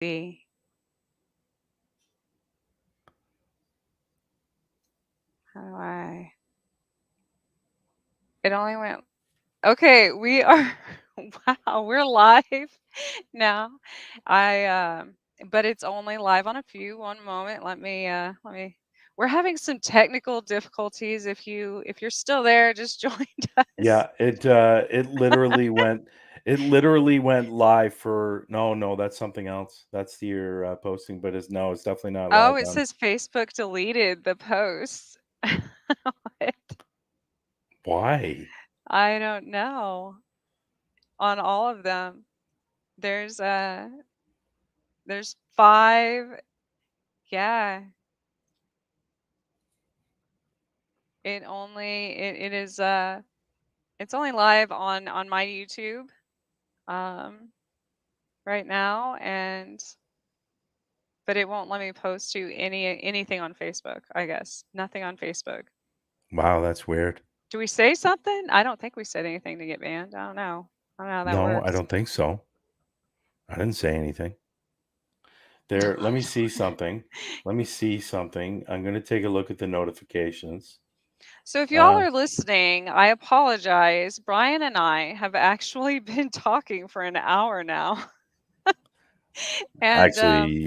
See. How do I? It only went. Okay, we are. Wow, we're live now. I but it's only live on a few. One moment. Let me. We're having some technical difficulties. If you're still there, just joined us. Yeah, it literally went live for no, that's something else. That's your posting, but it's definitely not Oh, live it on. says Facebook deleted the post. What? Why? I don't know. On all of them, there's there's 5. Yeah. It is it's only live on my YouTube um right now, and but it won't let me post to anything on Facebook, I guess. Nothing on Facebook. Wow, that's weird. Do we say something? I don't think we said anything to get banned. I don't know. I don't know how that No, I works. don't think so. I didn't say anything. There, let me see something. Let me see something. I'm going to take a look at the notifications. So if y'all Uh, are listening, I apologize. Brian and I have actually been talking for an hour now. And actually,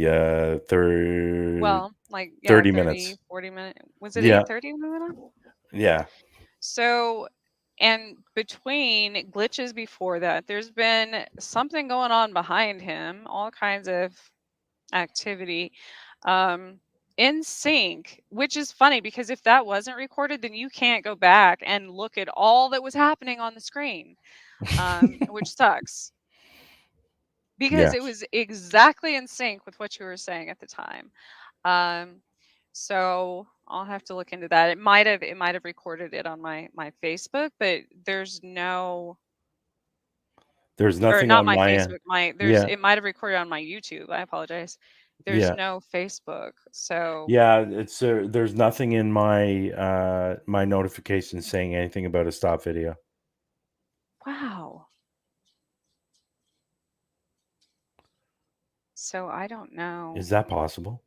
well, like yeah, 30 30, minutes. 40 minutes. Was it Yeah, 8:30 we went on? yeah. So, and between glitches before that, there's been something going on behind him, all kinds of activity in sync, which is funny because if that wasn't recorded, then you can't go back and look at all that was happening on the screen, which sucks because Yeah. it was exactly in sync with what you were saying at the time. Um, so I'll have to look into that. It might have recorded it on my Facebook, but there's no, There's or nothing not on my my end. Facebook. My there's Yeah. It might have recorded on my YouTube. I apologize. There's Yeah. no Facebook. So Yeah, there's nothing in my notifications saying anything about a stop video. wow. So I don't know. Is that possible?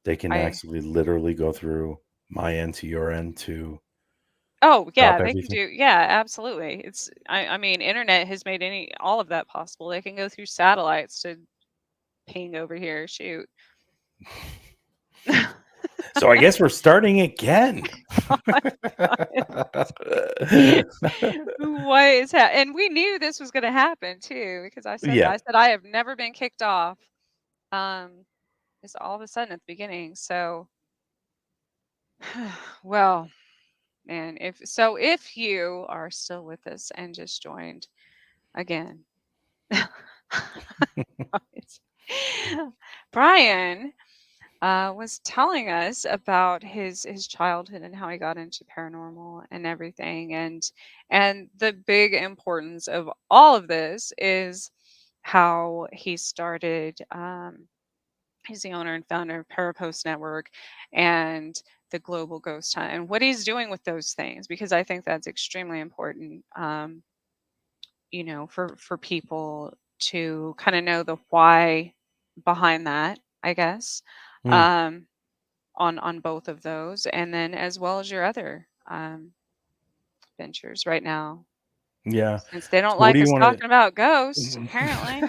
They can I actually literally go through my end to your end to Oh yeah, stop they can everything. do, yeah, absolutely. I mean, internet has made any all of that possible. They can go through satellites to ping over here. Shoot. So I guess we're starting again. Oh my God. What is and we knew this was going to happen too because I said that. Yeah. I said I have never been kicked off. Um, it's all of a sudden at the beginning. So, well, man, if you are still with us and just joined again, Brian was telling us about his childhood and how he got into paranormal and everything, and the big importance of all of this is how he started. He's the owner and founder of Parapost Network and the Global Ghost Hunt, and what he's doing with those things, because I think that's extremely important. For people to kind of know the why behind that, I guess. Hmm. Um, on both of those, and then as well as your other ventures right now, Yeah. since they don't So what do like you us want talking about ghosts, to apparently.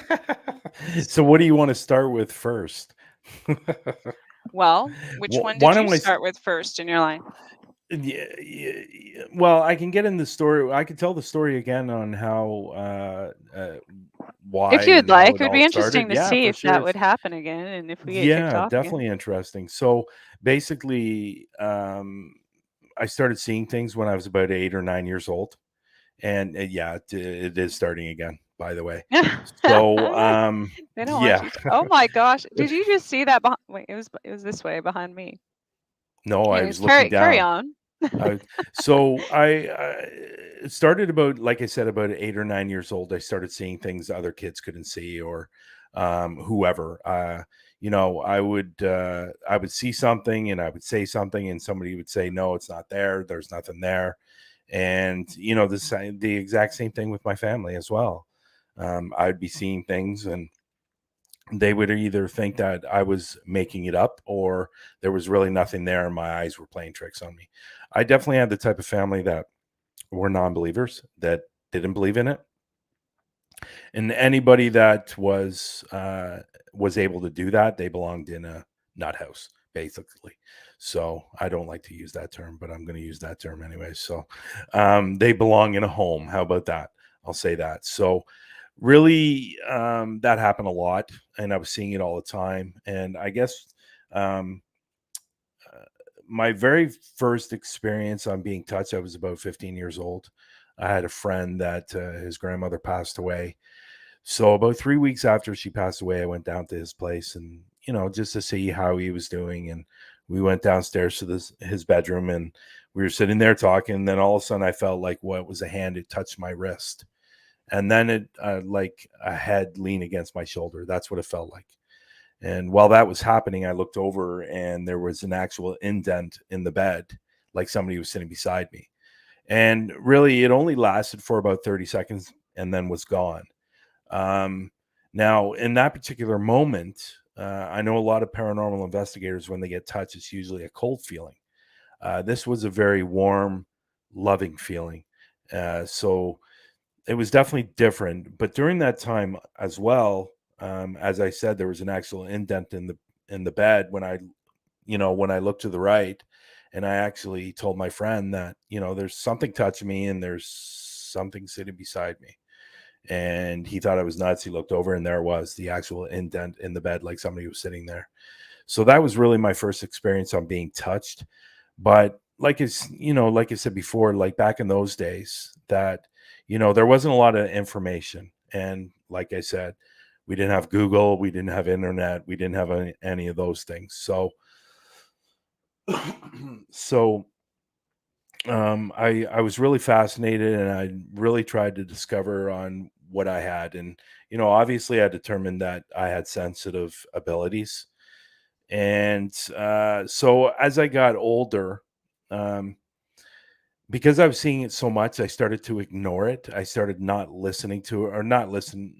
So what do you want to start with first? Well, which one Why did you don't I start with first in your line? Yeah, yeah, well, I can get in the story. I could tell the story again on how, why If you'd and how like, it it would all be interesting started. to Yeah, see for if that sure. would happen again and if we get kicked Yeah, off again. definitely interesting. So basically, I started seeing things when I was about 8 or 9 years old, and yeah, it is starting again. By the way, so They don't want yeah, you to. Oh my gosh! Did you just see that? Wait, it was this way behind me. no, I Anyways, was looking carry down. on. Uh, so it started about, like I said, about 8 or 9 years old. I started seeing things other kids couldn't see, or whoever. I would see something and I would say something, and somebody would say, "No, it's not there. There's nothing there." And the exact same thing with my family as well. I'd be seeing things, and they would either think that I was making it up or there was really nothing there and my eyes were playing tricks on me. I definitely had the type of family that were non-believers, that didn't believe in it, and anybody that was able to do that, they belonged in a nut house, basically. So I don't like to use that term, but I'm going to use that term anyway. So they belong in a home. How about that? I'll say that. So really, that happened a lot, and I was seeing it all the time. And I guess um, uh, my very first experience on being touched, I was about 15 years old. I had a friend that his grandmother passed away, so about 3 weeks after she passed away, I went down to his place and, just to see how he was doing. And we went downstairs to his bedroom and we were sitting there talking. And then all of a sudden I felt like what was a hand, it touched my wrist. And then it like a head lean against my shoulder. That's what it felt like. And while that was happening, I looked over and there was an actual indent in the bed, like somebody was sitting beside me. And really, it only lasted for about 30 seconds and then was gone. um, Now, in that particular moment, I know a lot of paranormal investigators, when they get touched, it's usually a cold feeling. This was a very warm, loving feeling. So it was definitely different. But during that time as well, as I said, there was an actual indent in the bed when I looked to the right, and I actually told my friend that there's something touching me and there's something sitting beside me, and he thought I was nuts. He looked over and there was the actual indent in the bed, like somebody was sitting there. So that was really my first experience on being touched. But like I said before, like back in those days, that there wasn't a lot of information, and like I said, we didn't have Google, we didn't have internet, we didn't have any of those things. So, so I was really fascinated, and I really tried to discover on what I had. And obviously I determined that I had sensitive abilities. And so as I got older, um, because I was seeing it so much, I started to ignore it. I started not listening to it, or not listening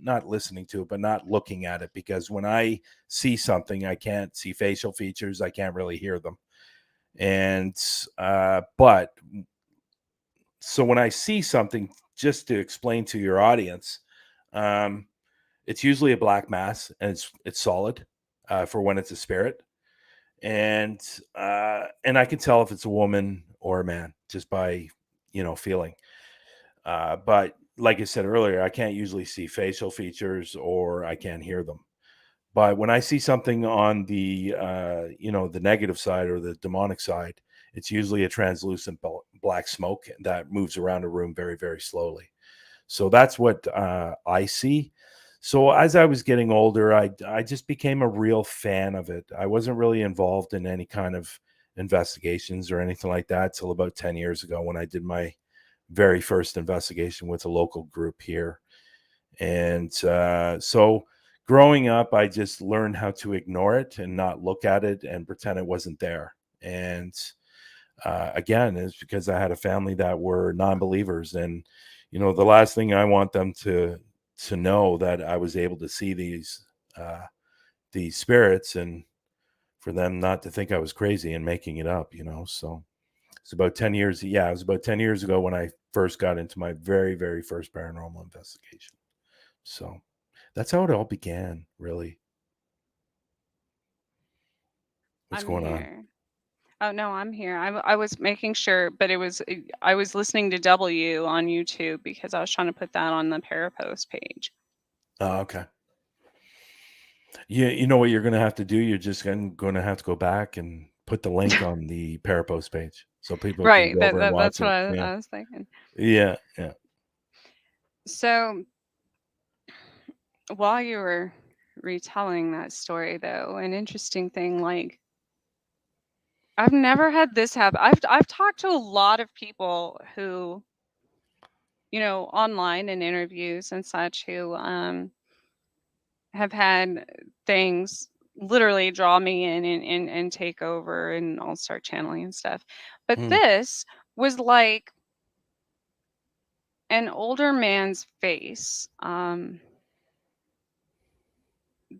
to it, but not looking at it, because when I see something, I can't see facial features, I can't really hear them. And but so when I see something, just to explain to your audience, um, it's usually a black mass, and it's solid for when it's a spirit, and I can tell if it's a woman or a man just by feeling. But like I said earlier, I can't usually see facial features or I can't hear them. But when I see something on the negative side or the demonic side, it's usually a translucent black smoke that moves around a room very, very slowly. So that's what I see. So as I was getting older, I just became a real fan of it. I wasn't really involved in any kind of investigations or anything like that till about 10 years ago, when I did my very first investigation with a local group here. And so growing up, I just learned how to ignore it and not look at it and pretend it wasn't there. And again, it's because I had a family that were non-believers, and the last thing I want them to know that I was able to see these spirits, and for them not to think I was crazy and making it up. So it's about 10 years. Yeah, it was about 10 years ago when I first got into my very, very first paranormal investigation. So that's how it all began, really. What's I'm going on? here. Oh no, I'm here. I was making sure, but I was listening to W on YouTube because I was trying to put that on the Parapost page. Oh, okay. You know what you're going to have to do? You're just going to have to go back and put the link on the Parapost page so people can Right. go over and That's watch what it. Yeah. I was thinking. Yeah. Yeah. So while you were retelling that story, though, an interesting thing, like I've never had this happen. I've talked to a lot of people who, online in interviews and such, who have had things literally draw me in and take over, and I'll start channeling and stuff. But Mm, this was like an older man's face.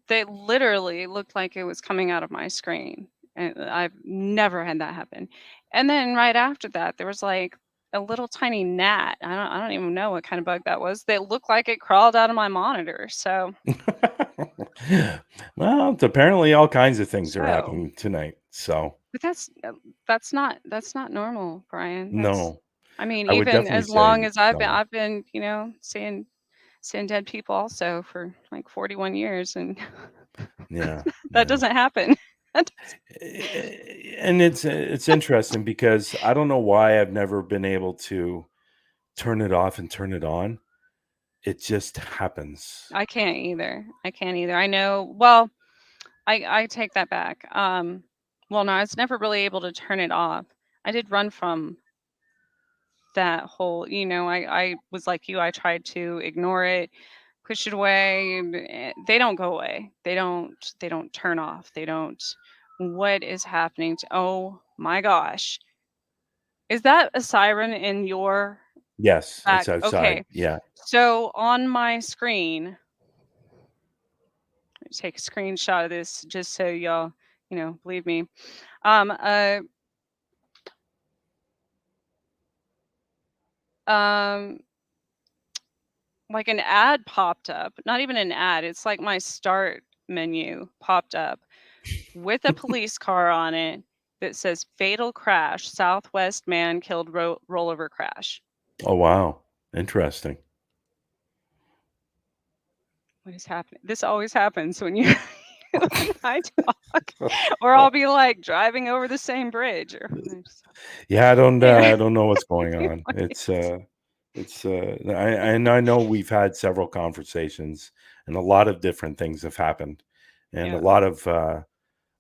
They literally looked like it was coming out of my screen, and I've never had that happen. And then right after that, there was like a little tiny gnat. I don't even know what kind of bug that was. That looked like it crawled out of my monitor. So Well, apparently all kinds of things are so, happening tonight. So, but that's not normal, Brian. That's no, I mean, I would even definitely as long say as I've been no. I've been, seeing dead people also for like 41 years, and Yeah, that yeah. doesn't happen. That doesn't- And it's interesting because I don't know why I've never been able to turn it off and turn it on. It just happens. I can't either. I can't either. I know. Well, I take that back. Well, no, I was never really able to turn it off. I did run from that whole, I was like you. I tried to ignore it, push it away. They don't go away. They don't turn off. They don't. What is happening to? Oh my gosh. Is that a siren in your Yes, back? it's outside. Okay. Yeah. So on my screen, take a screenshot of this just so y'all, believe me. Um, uh, um, like an ad popped up. Not even an ad. It's like my start menu popped up with a police car on it that says "Fatal Crash: Southwest Man Killed Rollover Crash." Oh, wow. Interesting. What is happening? This always happens when you when I talk, or I'll be like driving over the same bridge, or I just, Yeah, anyway. I don't know what's going on. Anyways. I know we've had several conversations and a lot of different things have happened and a Yeah. lot of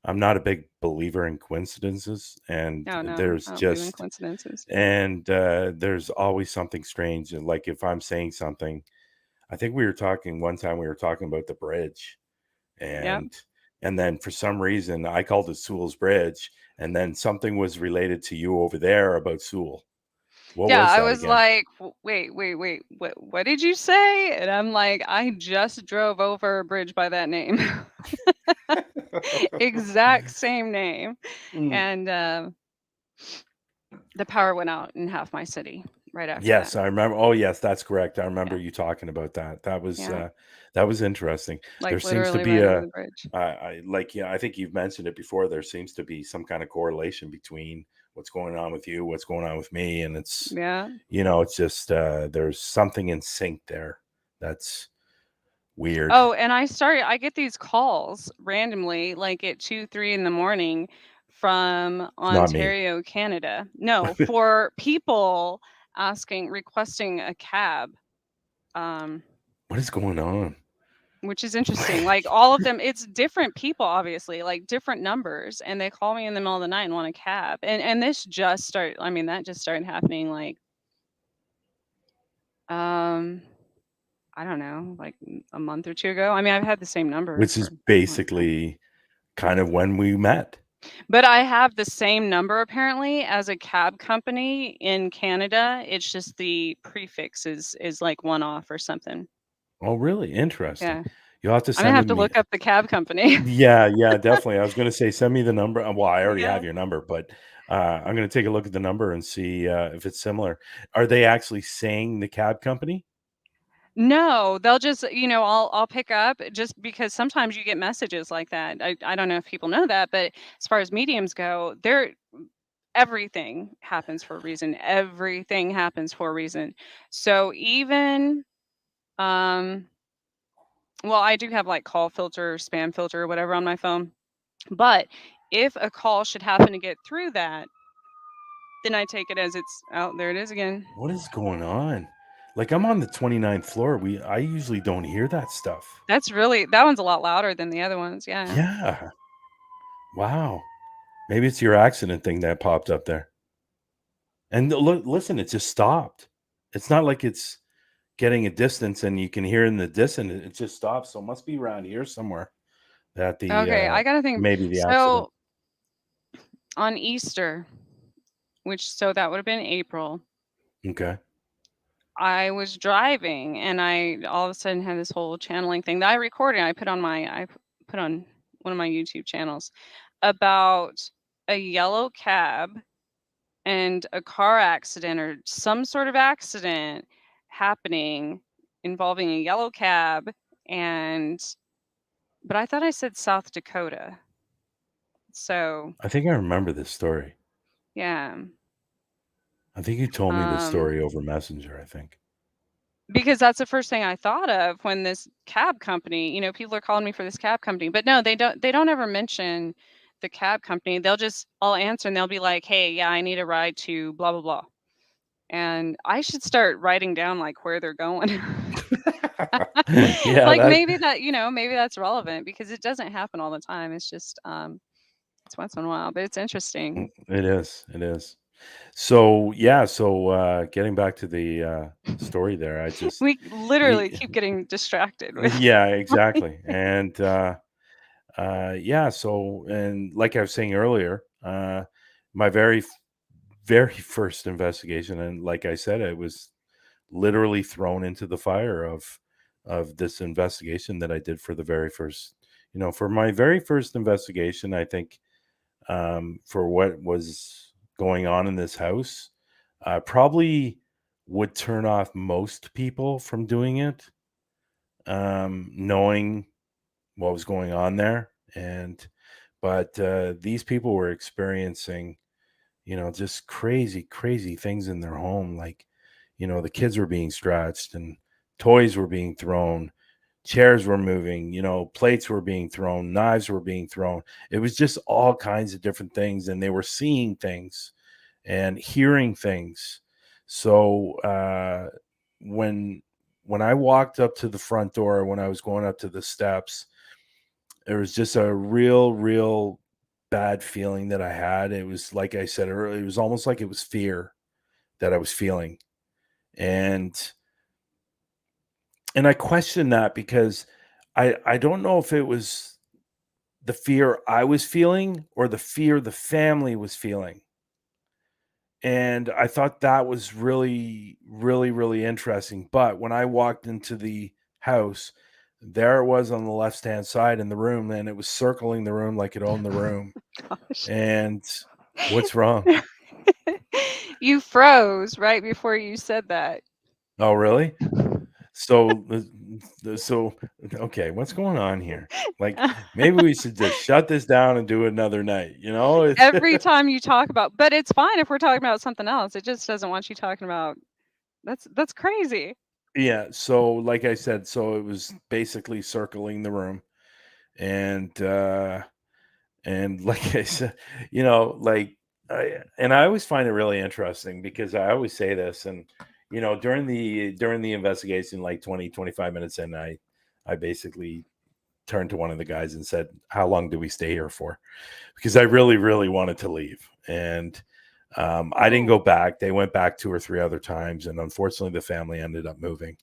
I'm not a big believer in coincidences and No, no, there's I don't believe in just coincidences. and there's always something strange and like if I'm saying something, I think we were talking one time we were talking about the bridge Yeah. and then for some reason I called it Sewell's Bridge, and then something was related to you over there about Sewell. What Yeah, was I that was again? like, wait, what did you say?" And I'm like, "I just drove over a bridge by that name." Exact same name. Mm. And, the power went out in half my city right after that. Yes, I remember. Oh, yes, that's correct. I remember Yeah, you talking about that. yeah, That was interesting. There like, seems to literally be right over a, the bridge. I like, yeah, I think you've mentioned it before. There seems to be some kind of correlation between what's going on with you, what's going on with me, and Yeah. it's just there's something in sync there. That's weird. Oh, and I get these calls randomly, like at 2, 3 in the morning from It's not me. Ontario, Canada. No, for people requesting a cab, um, What is going on? which is interesting. Like all of them, it's different people, obviously, like different numbers, and they call me in the middle of the night and want a cab. And this just started. I mean, that just started happening like um I don't know, like a month or two ago. I mean, I've had the same number Which for is a long time. basically kind of when we met. But I have the same number apparently as a cab company in Canada. It's just the prefix is like one off or something. Oh, really? Interesting. Yeah. You'll have to I'm gonna send have it to me. look up the cab company. Yeah, yeah, definitely. I was gonna say send me the number. Well, I already Yeah. have your number, but I'm gonna take a look at the number and see if it's similar. Are they actually saying the cab company? No, they'll just, I'll pick up just because sometimes you get messages like that. I don't know if people know that, but as far as mediums go, everything happens for a reason. Everything happens for a reason. So even um well, I do have like call filter, spam filter, whatever on my phone. But if a call should happen to get through that, then I take it as it's oh, there it is again. What is going on? Like I'm on the 29th floor. I usually don't hear that stuff. That one's a lot louder than the other ones. Yeah. Yeah. Wow. Maybe it's your accident thing that popped up there. And look, listen, it just stopped. It's not like it's getting a distance and you can hear in the distance. It just stops. So it must be around here somewhere that Okay, I gotta think. maybe the accident. So on Easter, which so that would have been April. Okay. I was driving and I all of a sudden had this whole channeling thing that I recorded. I put on put on one of my YouTube channels about a yellow cab and a car accident or some sort of accident happening involving a yellow cab and but I thought I said South Dakota. So, I think I remember this story. yeah. I think you told me this Um story over Messenger, I think. because that's the first thing I thought of when this cab company, people are calling me for this cab company. But no, they don't ever mention the cab company. I'll answer and they'll be like, "Hey, yeah, I need a ride to blah blah blah." And I should start writing down like where they're going. Yeah, Like that maybe that's relevant because it doesn't happen all the time. It's just it's once in a while, but it's interesting. it is. It is. So yeah, so getting back to the story there, I just We literally y- keep getting distracted with yeah, exactly. And yeah, so and like I was saying earlier, my very first investigation, and like I said, it was literally thrown into the fire of this investigation that I did for the very first, for my very first investigation. I think for what was going on in this house, probably would turn off most people from doing it, knowing what was going on there. And but these people were experiencing, just crazy, crazy things in their home. Like, the kids were being scratched and toys were being thrown, chairs were moving, plates were being thrown, knives were being thrown. It was just all kinds of different things. And they were seeing things and hearing things. So when when I walked up to the front door, when I was going up to the steps, there was just a real bad feeling that I had. It was like I said earlier, it was almost like it was fear that I was feeling. And I questioned that because I don't know if it was the fear I was feeling or the fear the family was feeling. And I thought that was really interesting. But when I walked into the house, there it was on the left hand side in the room, and it was circling the room like it owned the room. gosh. And what's wrong? You froze right before you said that. Oh, really? So, so okay, what's going on here? Like, maybe we should just shut this down and do it another night. It's Every time you talk about, but it's fine if we're talking about something else. It just doesn't want you talking about that's crazy. yeah. So, like I said, so it was basically circling the room, and like I said, like I always find it really interesting because I always say this, and during the investigation, like 20-25 minutes in, I basically turned to one of the guys and said, "How long do we stay here for?" Because I really wanted to leave, and I didn't Oh, go back. They went back 2 or 3 other times, and unfortunately, the family ended up moving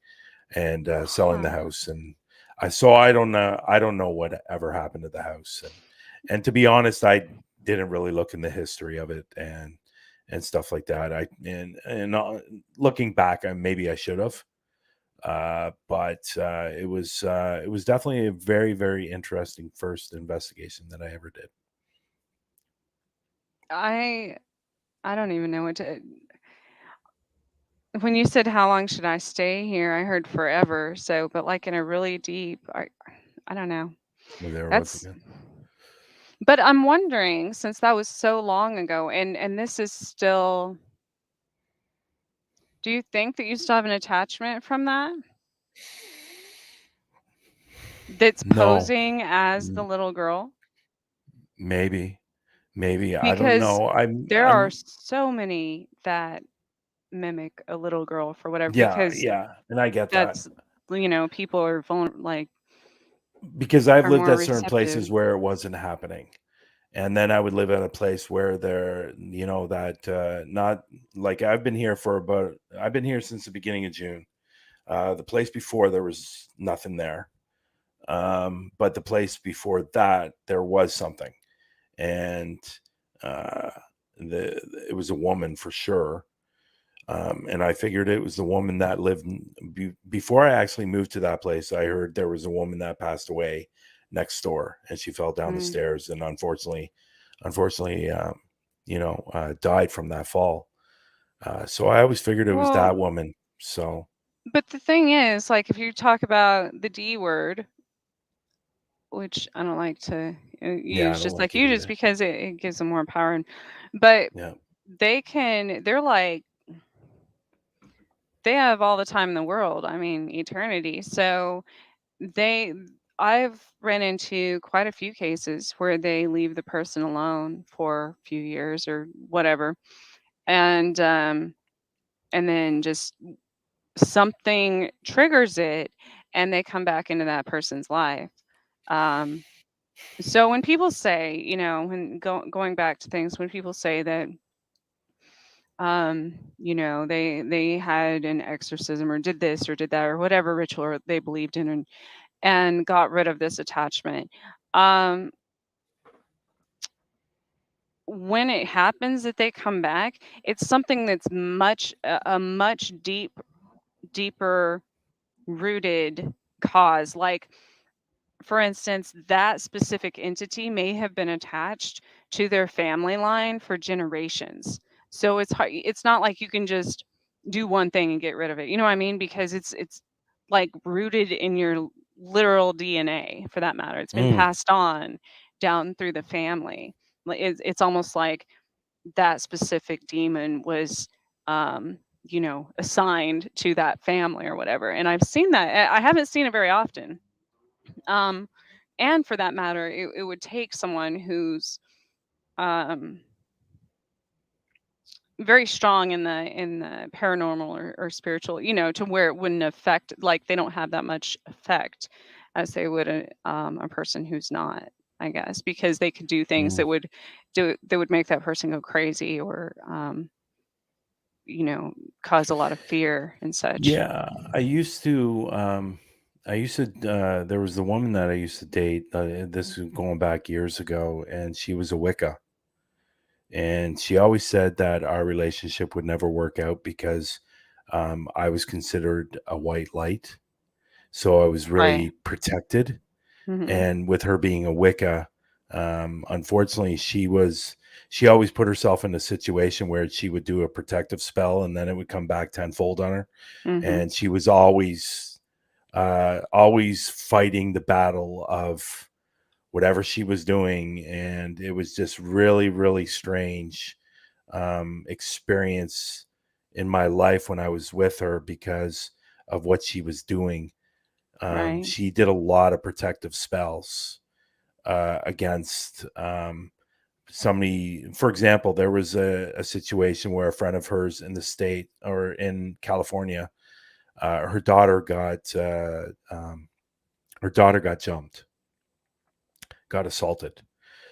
and selling the huh. house. And I don't know what ever happened to the house. And to be honest, I didn't really look in the history of it and stuff like that. And looking back, maybe I should have. But it was definitely a very interesting first investigation that I ever did. I I don't even know what to. When you said how long should I stay here, I heard forever. So, but like in a really deep, I don't know. Was there what's That's. again? But I'm wondering, since that was so long ago, and this is still. Do you think that you still have an attachment from that? That's No, posing as the m- little girl? maybe, maybe I don't Because know. I'm there are I'm so many that mimic a little girl for whatever Yeah, because yeah, and I get that that's people are like because I've are lived more at certain receptive. places where it wasn't happening. And then I would live at a place where that not like I've been here since the beginning of June. The place before there was nothing there. But the place before that there was something. And uh it was a woman for sure. And I figured it was the woman that lived before I actually moved to that place. I heard there was a woman that passed away next door, and she fell down the Mm. stairs, and unfortunately, died from that fall. So I always figured it was Well, that woman. So but the thing is, like, if you talk about the D word, which I don't like to yeah, I use, don't just like like it you, just either. because it gives them more power. But Yeah. they're like, they have all the time in the world. I mean, eternity. So they, I've ran into quite a few cases where they leave the person alone for a few years or whatever, and then just something triggers it, and they come back into that person's life. Um, so when people say, when going back to things, when people say that, they had an exorcism or did this or did that or whatever ritual or they believed in, and got rid of this attachment. Um, when it happens that they come back, it's something that's a much deeper rooted cause. Like, for instance, that specific entity may have been attached to their family line for generations. So it's hard, it's not like you can just do one thing and get rid of it. You know what I mean? Because it's like rooted in your literal DNA, for that matter. It's been Mm. passed on down through the family. Like, it's almost like that specific demon was assigned to that family or whatever. And I've seen that. I haven't seen it very often. um, and for that matter, it would take someone who's um, very strong in the paranormal or spiritual, to where it wouldn't affect, like they don't have that much effect as they would a person who's not, I guess, because they could do things Mm. that would make that person go crazy or you know cause a lot of fear and such. Yeah, I used to there was the woman that I used to date, this is going back years ago, and she was a Wicca. And she always said that our relationship would never work out because I was considered a white light. So I was Right. really protected. Hmm. And with her being a Wicca, unfortunately, she always put herself in a situation where she would do a protective spell and then it would come back tenfold on her. Hmm. And she was always fighting the battle of whatever she was doing, and it was just really, really strange experience in my life when I was with her because of what she was doing. Right. She did a lot of protective spells against somebody. For example, there was a situation where a friend of hers in the state or in California, her daughter got jumped, got assaulted.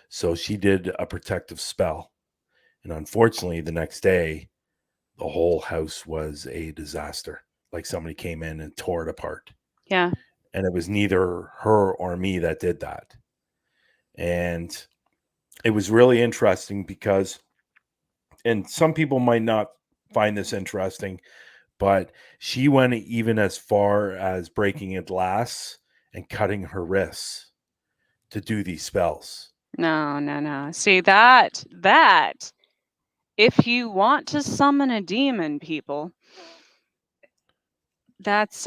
So she did a protective spell. And unfortunately, the next day, the whole house was a disaster. Like somebody came in and tore it apart. Yeah. And it was neither her or me that did that. And it was really interesting because, and some people might not find this interesting, but she went even as far as breaking a glass and cutting her wrists to do these spells. No, no, no. See, that if you want to summon a demon, people, that's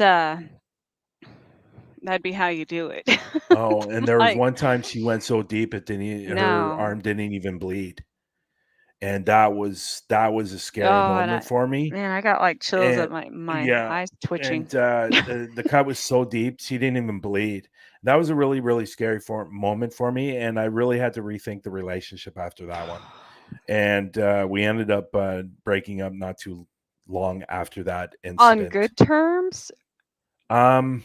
that'd be how you do it. Oh, and there was Like, one time she went so deep it didn't her no. arm didn't even bleed. And that was a scary Oh, and moment for me. man, I got like chills And up my yeah, eyes twitching. and the cut was so deep she didn't even bleed. That was a really, really scary moment for me, and I really had to rethink the relationship after that one. And we ended up breaking up not too long after that On incident. good terms? Um,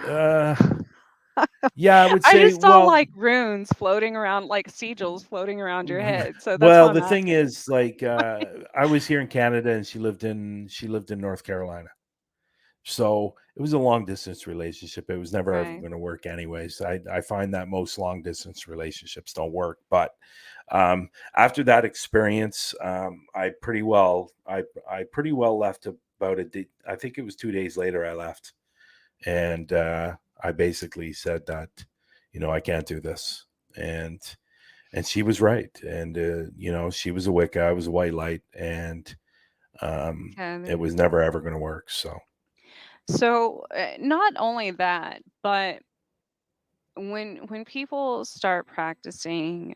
uh, yeah, I would I say, just saw well, like runes floating around, like sigils floating around your head. So that's why well, I'm the thing asking. is, like, I was here in Canada, and she lived in North Carolina. So it was a long distance relationship. It was never ever Right. going to work anyways. I find that most long distance relationships don't work. But after that experience, I pretty well left about I think it was 2 days later I left, and I basically said that, I can't do this, and she was right, and she was a Wicca, I was a white light, and Yeah. it was never ever going to work. So. So not only that, but when people start practicing,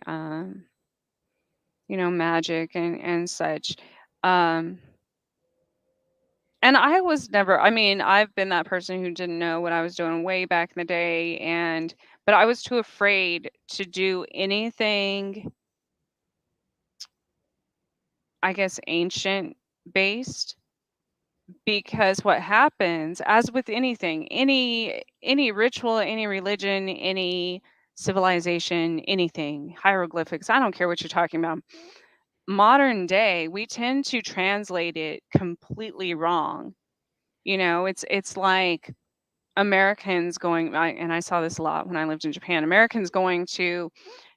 magic and such, um, and I was never. I mean, I've been that person who didn't know what I was doing way back in the day, but I was too afraid to do anything, I guess, ancient based, because what happens, as with anything, any ritual, any religion, any civilization, anything, hieroglyphics, I don't care what you're talking about. Modern day, we tend to translate it completely wrong. It's like Americans going, and I saw this a lot when I lived in Japan. Americans going to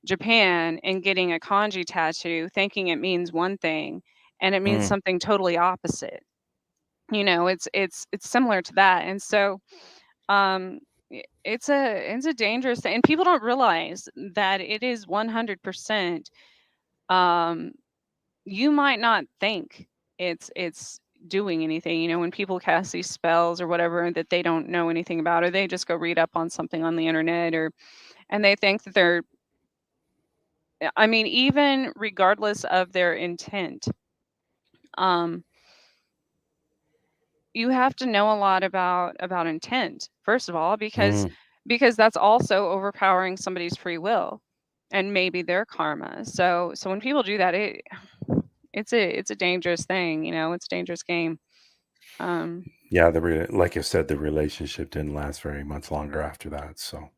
Japan and getting a kanji tattoo, thinking it means one thing, and it means Mm, something totally opposite. It's similar to that. And so um it's a dangerous thing, and people don't realize that it is 100%. um you might not think it's doing anything, when people cast these spells or whatever that they don't know anything about, or they just go read up on something on the internet, or and they think that they're, I mean, even regardless of their intent, um you have to know a lot about intent, first of all, because mm. that's also overpowering somebody's free will and maybe their karma. So when people do that, it's a dangerous thing, it's a dangerous game. um Yeah, like I said, the relationship didn't last very much longer after that. So,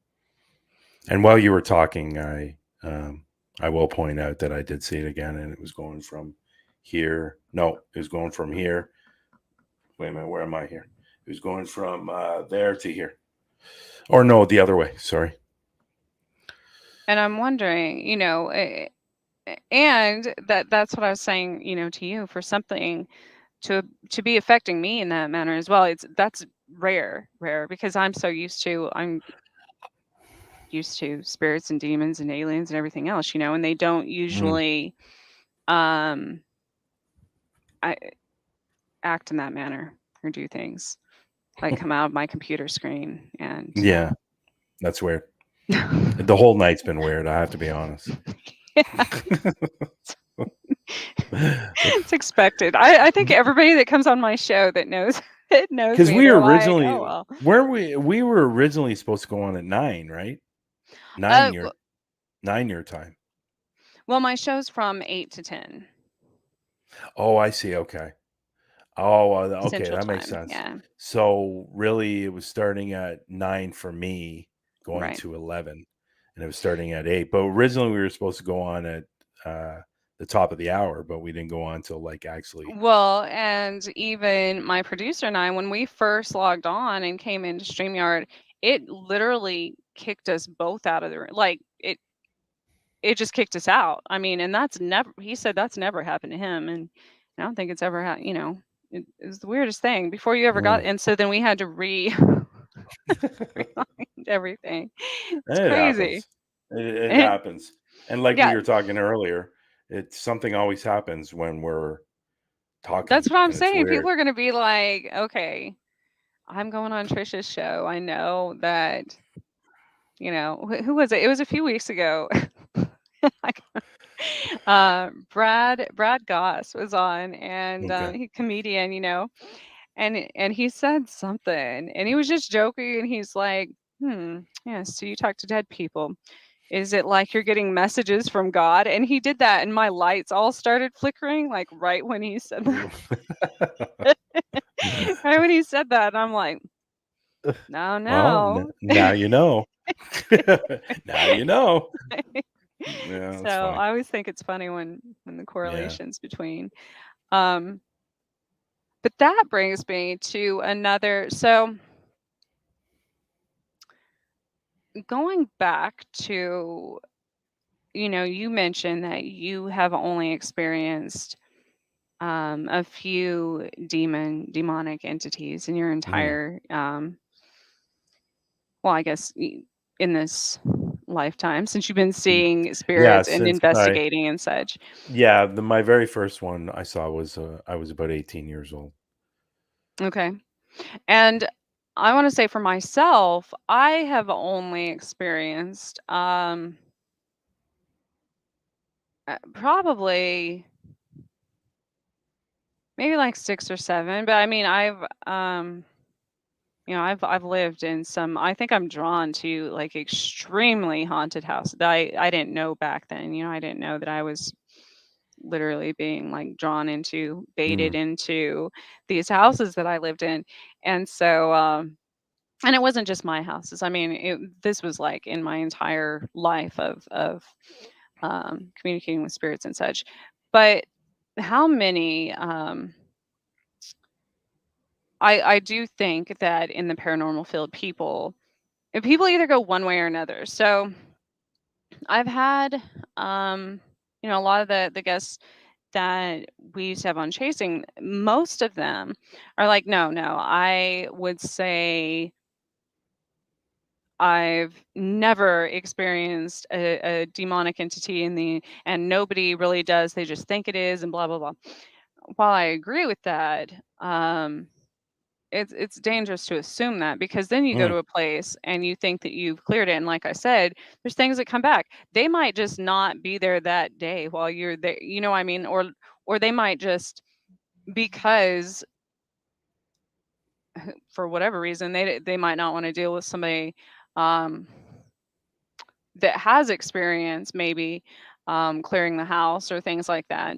and while you were talking, I will point out that I did see it again, and it was going from here. No, it was going from here. Wait a minute, where am I here? It was going from there to here, or no, the other way. Sorry. and I'm wondering, and that's what I was saying, to you, for something to to be affecting me in that manner as well. That's rare, because I'm used to spirits and demons and aliens and everything else, and they don't Mm. usually um I act in that manner or do things like come out of my computer screen and Yeah, that's weird. The whole night's been weird. I have to be honest. it's expected. I think everybody that comes on my show that knows that knows Because me, we they're were like, originally, oh well. where we were originally supposed to go on at 9, right? uh 9 w- year 9 year time. well, my show's from 8 to 10 Oh, I see. Okay. Oh, okay, Central that makes Time. sense. Yeah. So really, it was starting at 9 for me, going Right. to 11, and it was starting at 8. But originally, we were supposed to go on at uh, the top of the hour, but we didn't go on till like actually. Well, and even my producer and I, when we first logged on and came into StreamYard, it literally kicked us both out of the room. Like it just kicked us out. I mean, and that's never, he said that's never happened to him. And I don't think it's ever it was the weirdest thing before you ever got. Mm. And so then we had to rewind everything. It's It crazy. happens. It And happens. And like we yeah, were talking earlier, it's something always happens when we're that's talking, what I'm and it's saying. People weird. are going to be like, okay, I'm going on Trisha's show. I know that, who was it? It was a few weeks ago. Like, Brad Goss was on, and Okay. he comedian, and he said something, and he was just joking, and he's like, yeah, so you talk to dead people. Is it like you're getting messages from God? And he did that, and my lights all started flickering, like right when he said that. Right when he said that, and I'm like, no, Well, no. now you know. Now you know. Yeah, So that's funny. I always think it's funny when the Yeah. correlations between. Um, But that brings me to another. So going back to, you mentioned that you have only experienced a few demonic entities in your Mhm. entire, well, I guess in this lifetime since you've been Mm. seeing Yeah, spirits and since I investigating and such. yeah, my very first one I saw was, I was about 18 years old. Okay. And I want to say for myself, I have only experienced probably maybe like 6 or 7, but I mean, I've lived in some. I think I'm drawn to like extremely haunted houses that I didn't know back then. I didn't know that I was literally being like drawn into, baited Mm, into these houses that I lived in. And so and it wasn't just my houses. I mean, this was like in my entire life of communicating with spirits and such. But how many I do think that in the paranormal field, people either go one way or another. So I've had, um, a lot of the guests that we used to have on chasing, most of them are like, no, no. I would say I've never experienced a demonic entity and nobody really does. They just think it is and blah blah blah. While I agree with that, it's dangerous to assume that because then you go mm, to a place and you think that you've cleared it, and like I said, there's things that come back. They might just not be there that day while you're there. You know what I mean? Or they might just because for whatever reason they might not want to deal with somebody um, that has experience maybe clearing the house or things like that.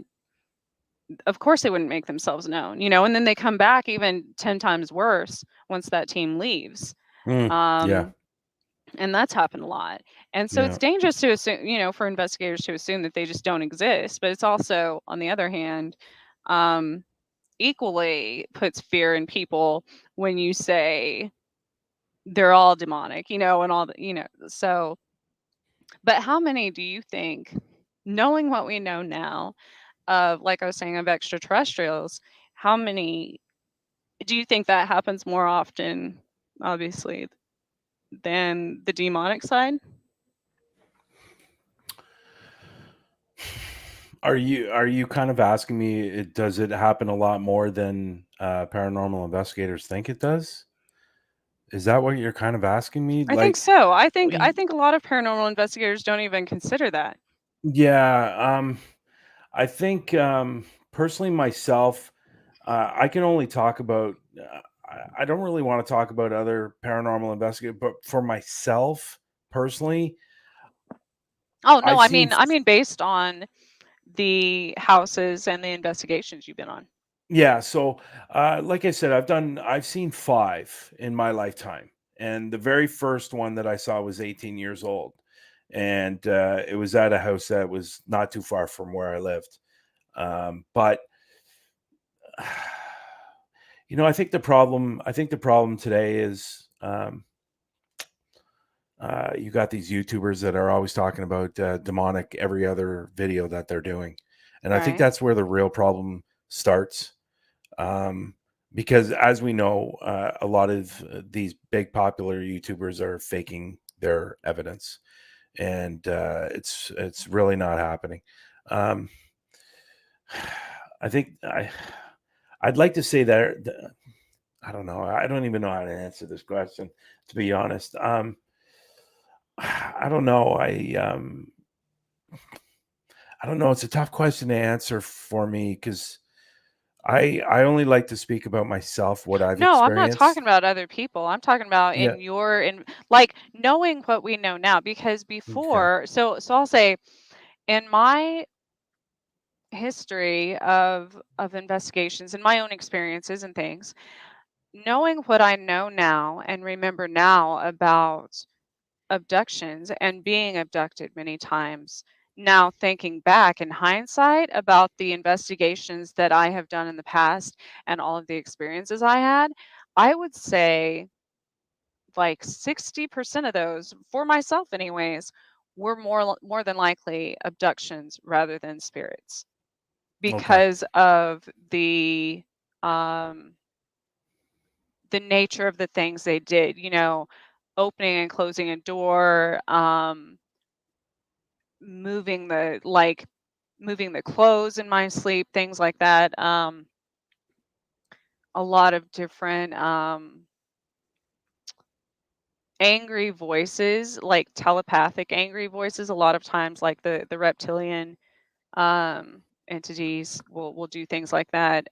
Of course they wouldn't make themselves known, and then they come back even 10 times worse once that team leaves. mm. Yeah, um, and that's happened a lot. And so it's yeah. dangerous to assume, for investigators to assume that they just don't exist, but it's also on the other hand, um, equally puts fear in people when you say they're all demonic, and all the, so. But how many do you think, knowing what we know now of, like I was saying, of extraterrestrials, how many do you think that happens more often, obviously, than the demonic side? Are you kind of asking me, does it happen a lot more than paranormal investigators think it does? Is that what you're kind of asking me? I think Like, so. I y- think a lot of paranormal investigators don't even consider that. yeah, I think personally myself, I can only talk about. I don't really want to talk about other paranormal investigators, but for myself personally, Oh no, I've seen. I mean based on the houses and the investigations you've been on. Yeah, so like I said, I've seen five in my lifetime, and the very first one that I saw was 18 years old, and it was at a house that was not too far from where I lived. But I think the problem today is you got these YouTubers that are always talking about demonic every other video that they're doing, and I think Right. that's where the real problem starts. Um, because as we know, a lot of these big popular YouTubers are faking their evidence, and it's really not happening. Um, I think I'd like to say that I don't know. I don't even know how to answer this question, to be honest. I don't know. I don't know. It's a tough question to answer for me because I only like to speak about myself, what I've No, I'm not talking experienced. about other people. I'm talking about Yeah. in like knowing what we know now because Okay. before, so I'll say in my history of investigations and my own experiences and things, knowing what I know now and remember now about abductions and being abducted many times. Now, thinking back in hindsight about the investigations that I have done in the past and all of the experiences I had, I would say like 60% of those, for myself anyways, were more than likely abductions rather than spirits Okay. because of um the nature of the things they did, opening and closing a door, moving the like moving the clothes in my sleep, things like that. A lot of different angry voices, like telepathic angry voices. A lot of times, like the reptilian entities will do things like that.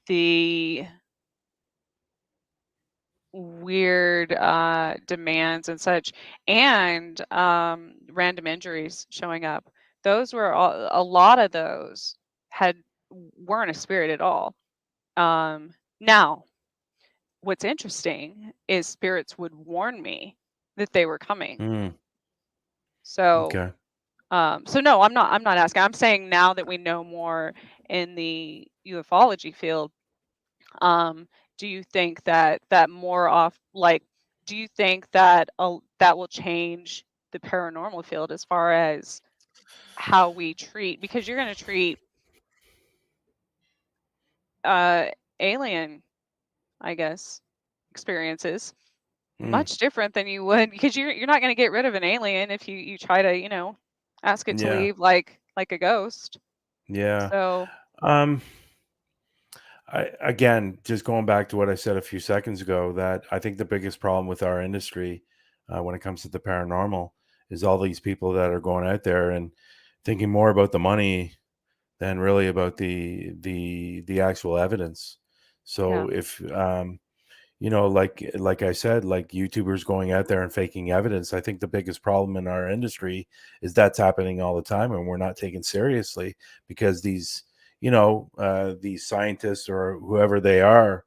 The weird demands and such, and random injuries showing up. Those were a lot of those had weren't a spirit at all. Now, what's interesting is spirits would warn me that they were coming. Mm, So, okay. so no, I'm not asking. I'm saying now that we know more in the ufology field, um, do you think that more off like do you think that that will change the paranormal field as far as how we treat, because you're going to treat uh alien, I guess, experiences Mm, much different than you would, because you're not going to get rid of an alien if you try to, ask it to yeah. leave like a ghost. Yeah. So, Um, I again, just going back to what I said a few seconds ago, that I think the biggest problem with our industry, when it comes to the paranormal, is all these people that are going out there and thinking more about the money than really about the actual evidence. yeah, So if like I said, like YouTubers going out there and faking evidence, I think the biggest problem in our industry is that's happening all the time, and we're not taken seriously because these scientists or whoever they are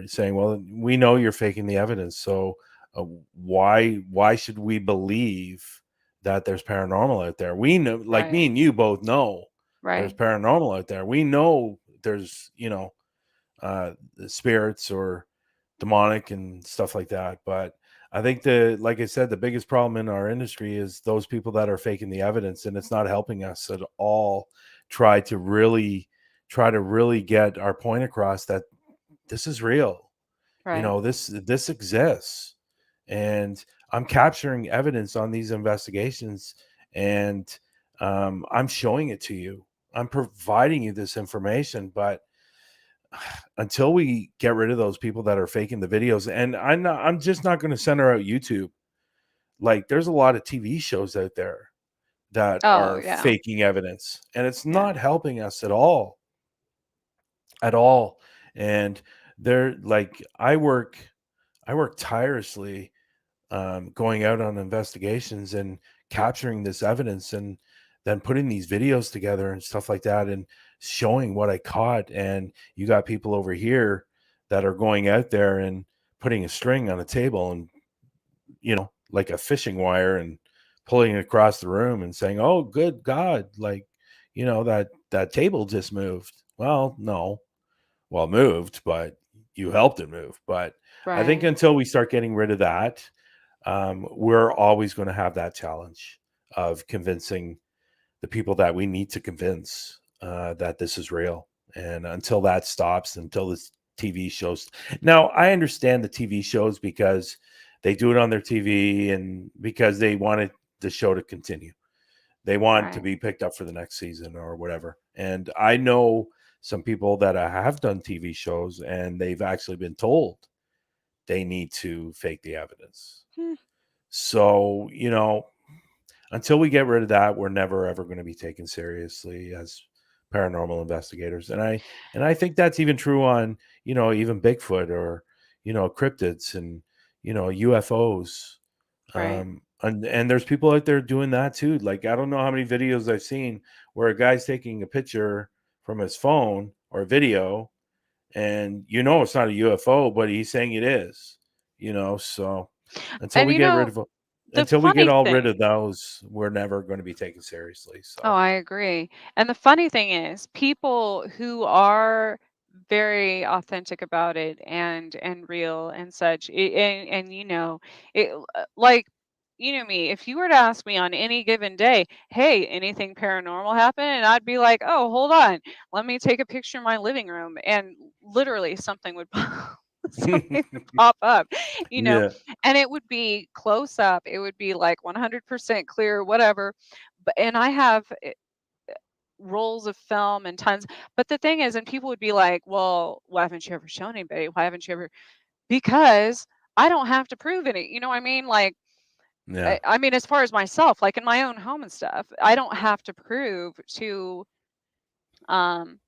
saying, well, we know you're faking the evidence, so why should we believe that there's paranormal out there? We know, like me right, and you both know there's right, paranormal out there. We know there's spirits or demonic and stuff like that. But I think like I said, the biggest problem in our industry is those people that are faking the evidence, and it's not helping us at all. Try to really, try to really get our point across that this is real. right. This exists, and I'm capturing evidence on these investigations, and I'm showing it to you. I'm providing you this information, but until we get rid of those people that are faking the videos, and I'm just not going to center out YouTube. Like there's a lot of TV shows out there that Oh, are yeah, faking evidence, and it's yeah, not helping us at all. And they're like, I work tirelessly, going out on investigations and capturing this evidence, and then putting these videos together and stuff like that, and showing what I caught. And you got people over here that are going out there and putting a string on a table and, like a fishing wire, and pulling it across the room and saying, oh, good God, like, that table just moved. Well, no. Well, it moved, but you helped it move. But I think right. until we start getting rid of that, we're always going to have that challenge of convincing the people that we need to convince, that this is real. And until that stops, until this TV shows. Now, I understand the TV shows because they do it on their TV and because they wanted the show to continue. They want to Right. be picked up for the next season or whatever. And I know some people that have done TV shows and they've actually been told they need to fake the evidence. Hmm, So, until we get rid of that, we're never ever going to be taken seriously as paranormal investigators. And I think that's even true on, even Bigfoot or, cryptids and, UFOs. right. And there's people out there doing that too. Like I don't know how many videos I've seen where a guy's taking a picture from his phone or a video, and it's not a UFO, but he's saying it is. So until And we get rid of the Until we get funny all rid thing of those, we're never going to be taken seriously. Oh, So, I agree. And the funny thing is, people who are very authentic about it and real and such, and it like you know me, if you were to ask me on any given day, hey, anything paranormal happen? And I'd be like, oh, hold on, let me take a picture of my living room, and literally something would something would pop up, you know, yeah. and it would be close up, it would be like 100% clear, whatever. But and I have rolls of film and tons. But the thing is, and people would be like, "Well, why haven't you ever shown anybody? Why haven't you ever?" Because I don't have to prove any. You know what I mean? Like, Yeah. I mean, as far as myself, like in my own home and stuff, I don't have to prove to, um,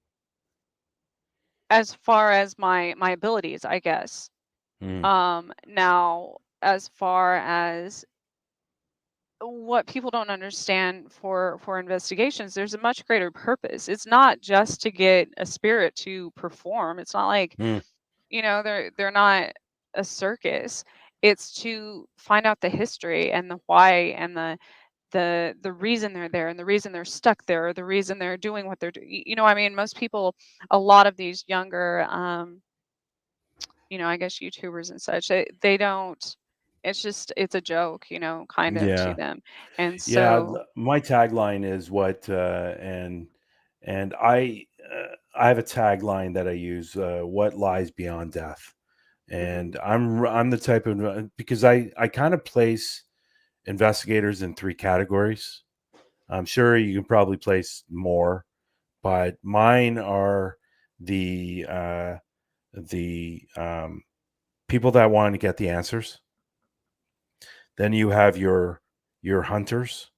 as far as my abilities, I guess. Mm. Now, as far as what people don't understand for investigations, there's a much greater purpose. It's not just to get a spirit to perform. It's not like, Mm. they're not a circus. It's to find out the history and the why and the reason they're there and the reason they're stuck there, or the reason they're doing what they're doing. I mean, most people, a lot of these younger, I guess YouTubers and such, they don't. It's a joke, kind of to Yeah. them, and Yeah. so. My tagline is what, and I have a tagline that I use, what lies beyond death. Mhm, And I'm the type of, because I kind of place investigators in three categories. I'm sure you can probably place more, but mine are the uh, the people that want to get the answers. Then you have your hunters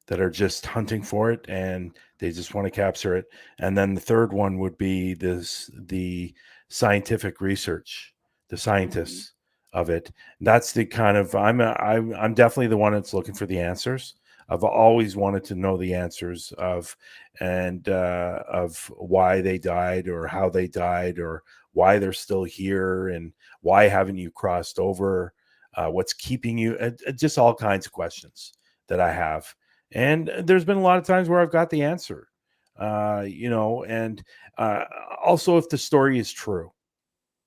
that are just hunting for it and they just want to capture it. And then the third one would be the scientific research, the mhm, scientists of it. That's the kind of I'm definitely the one that's looking for the answers. I've always wanted to know the answers of why they died or how they died or why they're still here and why haven't you crossed over, what's keeping you, just all kinds of questions that I have. And there's been a lot of times where I've got the answer, and uh, also if the story is true,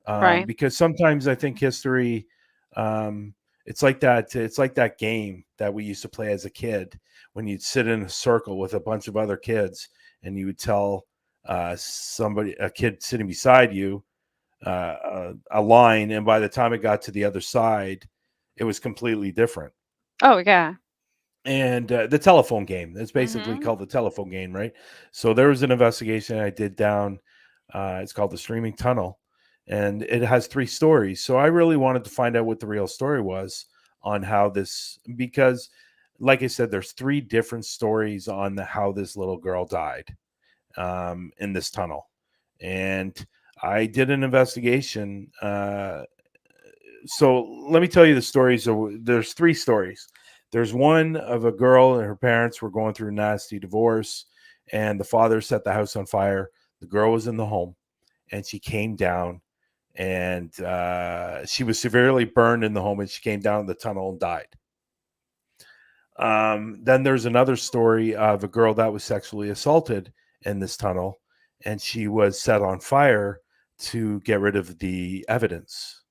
right. because sometimes I think history, um, it's like that. It's like that game that we used to play as a kid when you'd sit in a circle with a bunch of other kids and you would tell a kid sitting beside you, a line, and by the time it got to the other side, it was completely different. Oh, yeah. And the telephone game, it's basically Mhm. called the telephone game, right? So there was an investigation I did down, it's called the Streaming Tunnel, and it has three stories. So I really wanted to find out what the real story was on how this, because like I said, there's three different stories on how this little girl died, in this tunnel. And I did an investigation, so let me tell you the stories. So there's three stories. There's one of a girl and her parents were going through a nasty divorce, and the father set the house on fire. The girl was in the home, and she came down, and she was severely burned in the home, and she came down the tunnel and died. Then there's another story of a girl that was sexually assaulted in this tunnel, and she was set on fire to get rid of the evidence.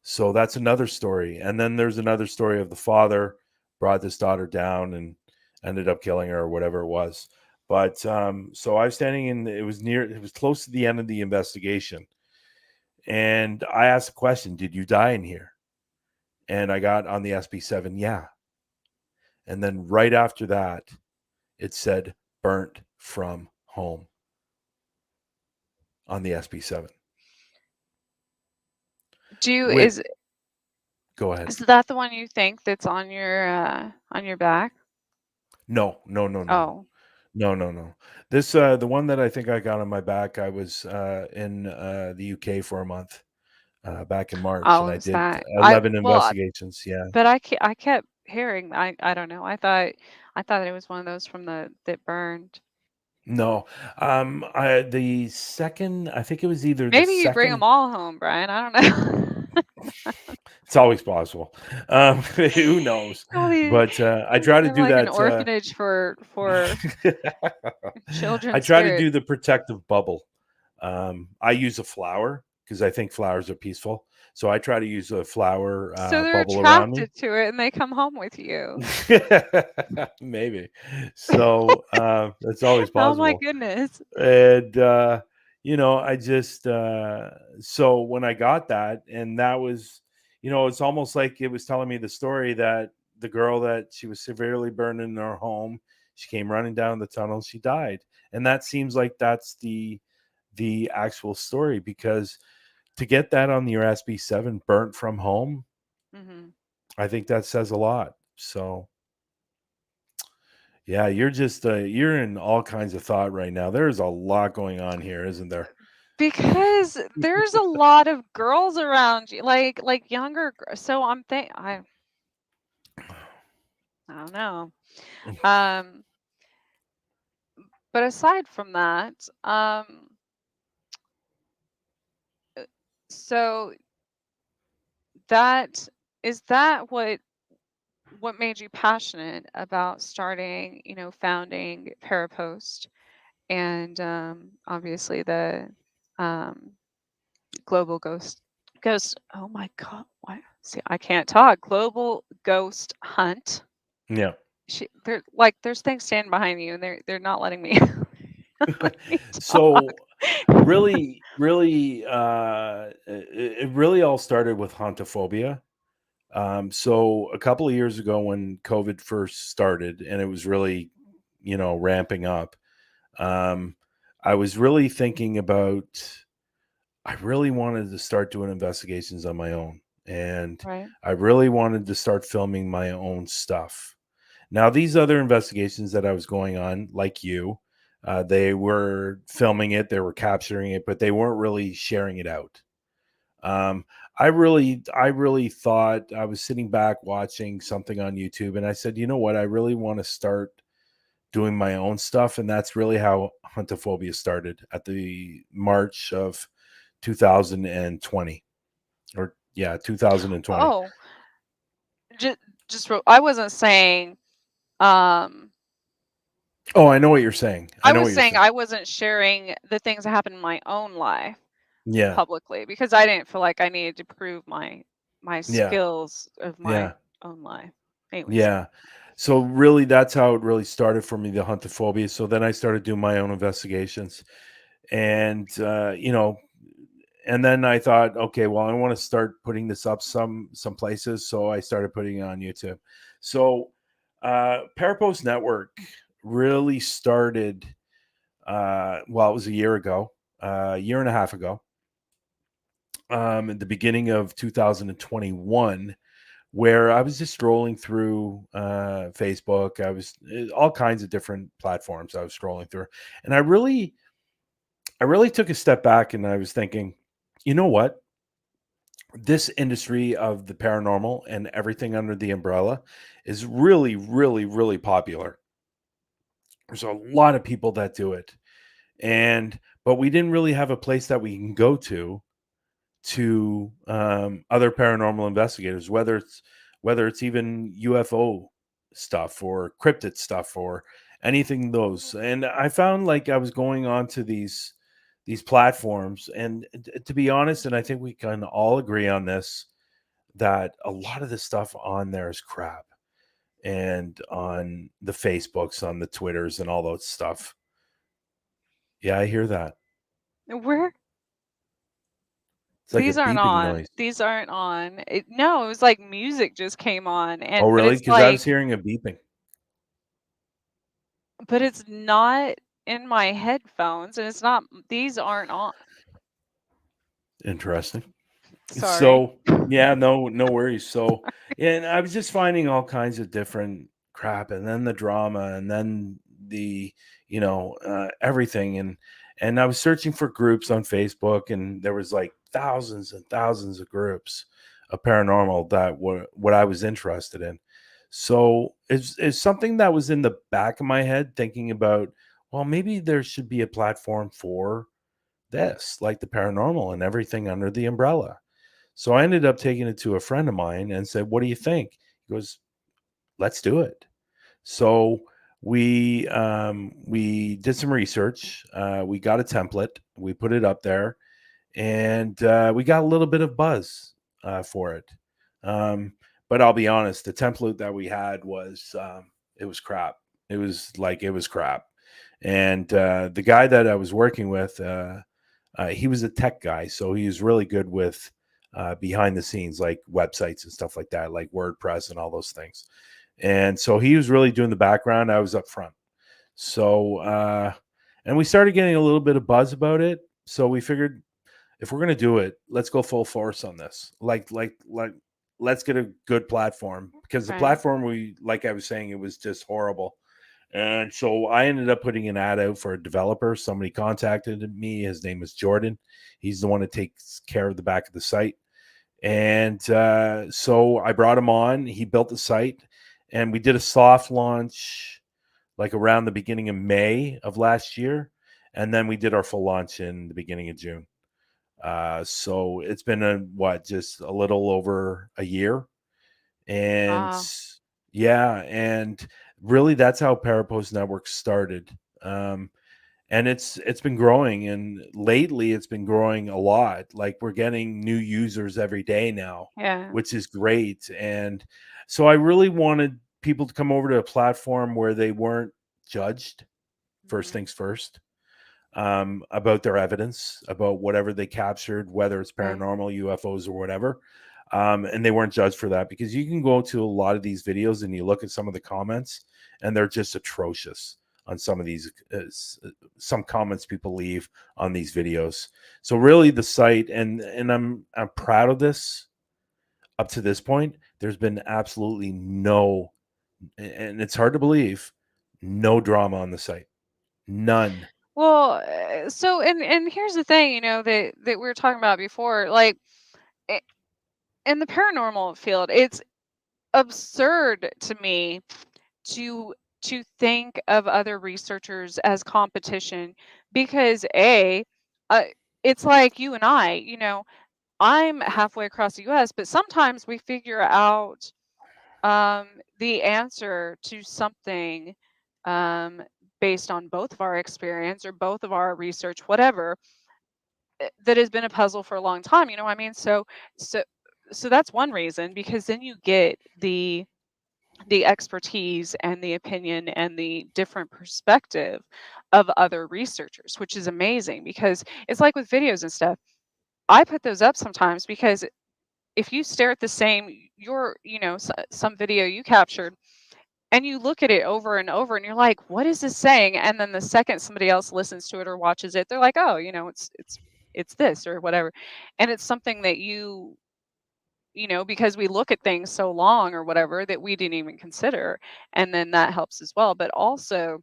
So that's another story. And then there's another story of the father brought this daughter down and ended up killing her or whatever it was. But so I was standing in, it was close to the end of the investigation. And I asked the question, did you die in here? And I got on the SB7, yeah. And then right after that, it said burnt from home on the SB7. Do With, is go ahead. is that the one you think that's on your back? No, no, no, no. Oh. No, no, no. This the one that I think I got on my back. I was in the UK for a month back in March, and Oh, I is did that 11 investigations. Yeah. but I kept hearing, I don't know. I thought it was one of those from the that burned. No. The second, I think it was either the Maybe you bring them second. all home, Brian. I don't know. It's always possible. Who knows? You'll be But I try to in do like an that. orphanage for I children try to spirits. do the protective bubble. I use a flower because I think flowers are peaceful. So I try to use a flower So they're bubble around me. attracted to it and they come home with you. Maybe. So that's always Oh my possible. goodness. And I just so when I got that, and that was, it's almost like it was telling me the story that the girl, that she was severely burned in her home, she came running down the tunnel, she died. And that seems like that's the actual story, because to get that on your SB7, burnt from home, Mhm. I think that says a lot. So yeah, you're just you're in all kinds of thought right now. There's a lot going on here, isn't there? Because there's a lot of girls around you, like younger so I don't know. Um but aside from that, so that that what made you passionate about starting, founding Parapost and obviously the um global ghost, oh my god, why, see, I can't talk, global ghost hunt. Yeah. They're like, there's things standing behind you and they're not letting me let me talk. So really, it really all started with huntophobia. So a couple of years ago, when COVID first started and it was really, ramping up, um, I was really thinking about, I really wanted to start doing investigations on my own. And Right. I really wanted to start filming my own stuff. Now, these other investigations that I was going on, like you, they were filming it, they were capturing it, but they weren't really sharing it out. Um, I really thought, I was sitting back watching something on YouTube, and I said, you know what, I really want to start doing my own stuff, and that's really how Huntophobia started at the March of 2020, or yeah, 2020. Oh, just I wasn't saying um Oh, I know what you're saying. I I know was what you're saying saying. I wasn't sharing the things that happened in my own life Yeah, publicly because I didn't feel like I needed to prove my yeah, skills of my yeah. own life. Anyways. Yeah. So really, that's how it really started for me, the huntophobia. So then I started doing my own investigations, and and then I thought, okay, well, I want to start putting this up some places. So I started putting it on YouTube. So Parapost Network really started. Well, it was a year ago, a year and a half ago, at the beginning of 2021, where I was just scrolling through Facebook. I was all kinds of different platforms I was scrolling through, and I really took a step back, and I was thinking, you know what? This industry of the paranormal and everything under the umbrella is really, really, really popular. There's a lot of people that do it, and but we didn't really have a place that we can go to other paranormal investigators, whether it's even UFO stuff or cryptid stuff or anything those. And I found, like, I was going on to these platforms, and to be honest, and I think we can all agree on this, that a lot of the stuff on there is crap. And on the Facebooks, on the Twitters, and all that stuff. Yeah, I hear that. Where It's like a beeping noise. these aren't on. No, it was like music just came on Oh, but really? it's Because I like was hearing a beeping. but it's not in my headphones and it's not, these aren't on. Interesting. Sorry. So yeah, no worries. So, and I was just finding all kinds of different crap, and then the drama, and then the everything, and I was searching for groups on Facebook, and there was like thousands and thousands of groups of paranormal that were what I was interested in. So it's something that was in the back of my head, thinking about, well, maybe there should be a platform for this, like the paranormal and everything under the umbrella. So I ended up taking it to a friend of mine and said, "What do you think?" He goes, "Let's do it." So we did some research. We got a template. We put it up there, and we got a little bit of buzz for it. Um, but I'll be honest, the template that we had was it was crap. It was crap. And the guy that I was working with, he was a tech guy, so he was really good with behind the scenes, like websites and stuff like that, like WordPress and all those things. And so he was really doing the background. I was up front. So, and we started getting a little bit of buzz about it. So we figured if we're gonna do it, let's go full force on this. Let's get a good platform because the Right. platform like I was saying, it was just horrible. And so I ended up putting an ad out for a developer. Somebody contacted me. His name is Jordan. He's the one that takes care of the back of the site. And so I brought him on. He built the site, and we did a soft launch like around the beginning of May of last year. And then we did our full launch in the beginning of June. So it's been just a little over a year, and Wow. yeah, and really that's how Parapost Network started. And it's been growing, and lately it's been growing a lot. Like we're getting new users every day now, Yeah. which is great. And so I really wanted people to come over to a platform where they weren't judged. First Mhm. things first, about their evidence, about whatever they captured, whether it's Right. paranormal, UFOs, or whatever. And they weren't judged for that because you can go to a lot of these videos and you look at some of the comments and they're just atrocious on some of these, some comments people leave on these videos. So really the site, and I'm proud of this up to this point, there's been absolutely no, and it's hard to believe, no drama on the site. None. Well, so and here's the thing, that we were talking about before, like i- in the paranormal field, it's absurd to me to think of other researchers as competition because uh, it's like you and I'm halfway across the US, but sometimes we figure out the answer to something um, based on both of our experience or both of our research, whatever, that has been a puzzle for a long time. You know what I mean? So, so that's one reason because then you get the expertise and the opinion and the different perspective of other researchers, which is amazing because it's like with videos and stuff. I put those up sometimes because if you stare at the same some video you captured and you look at it over and over and you're like, what is this saying? And then the second somebody else listens to it or watches it, they're like, oh, it's this or whatever. And it's something that because we look at things so long or whatever that we didn't even consider. And then that helps as well. But also,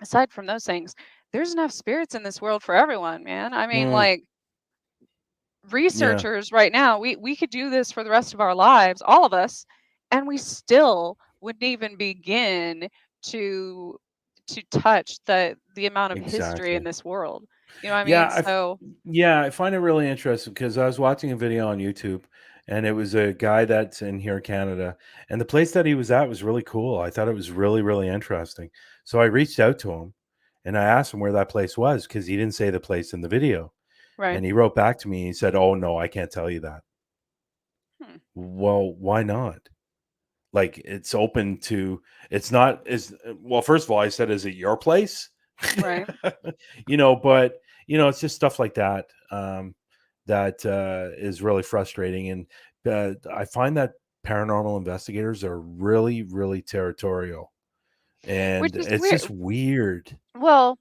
aside from those things, there's enough spirits in this world for everyone, man. I mean, Mm, like yeah, researchers right now, we could do this for the rest of our lives, all of us, and we still wouldn't even begin to touch the amount of history in exactly. this world. You know what I Yeah, mean? So, yeah, I find it really interesting because I was watching a video on YouTube, and it was a guy that's in here in Canada, and the place that he was at was really cool. I thought it was really, really interesting. So I reached out to him and I asked him where that place was because he didn't say the place in the video. right. And he wrote back to me and he said, "Oh no, I can't tell you that." Hmm, Well, why not? Like it's open to, it's not is well, first of all, I said, "Is it your place?" right. But it's just stuff like that, that is really frustrating. And I find that paranormal investigators are really, really territorial, Which and is it's weird. just weird. Well,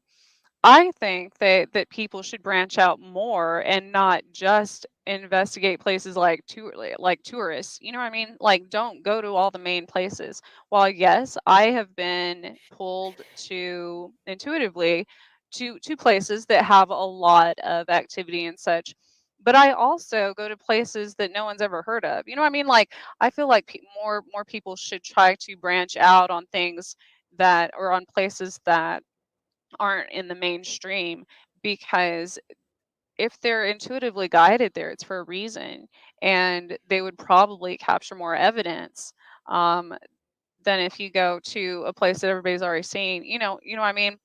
I think that people should branch out more and not just investigate places like tourists. You know what I mean? Like don't go to all the main places. While yes, I have been pulled to intuitively to places that have a lot of activity and such. But I also go to places that no one's ever heard of. You know what I mean? Like I feel like more people should try to branch out on things that or on places that aren't in the mainstream because if they're intuitively guided there, it's for a reason. and they would probably capture more evidence um, than if you go to a place that everybody's already seen. You know what I mean?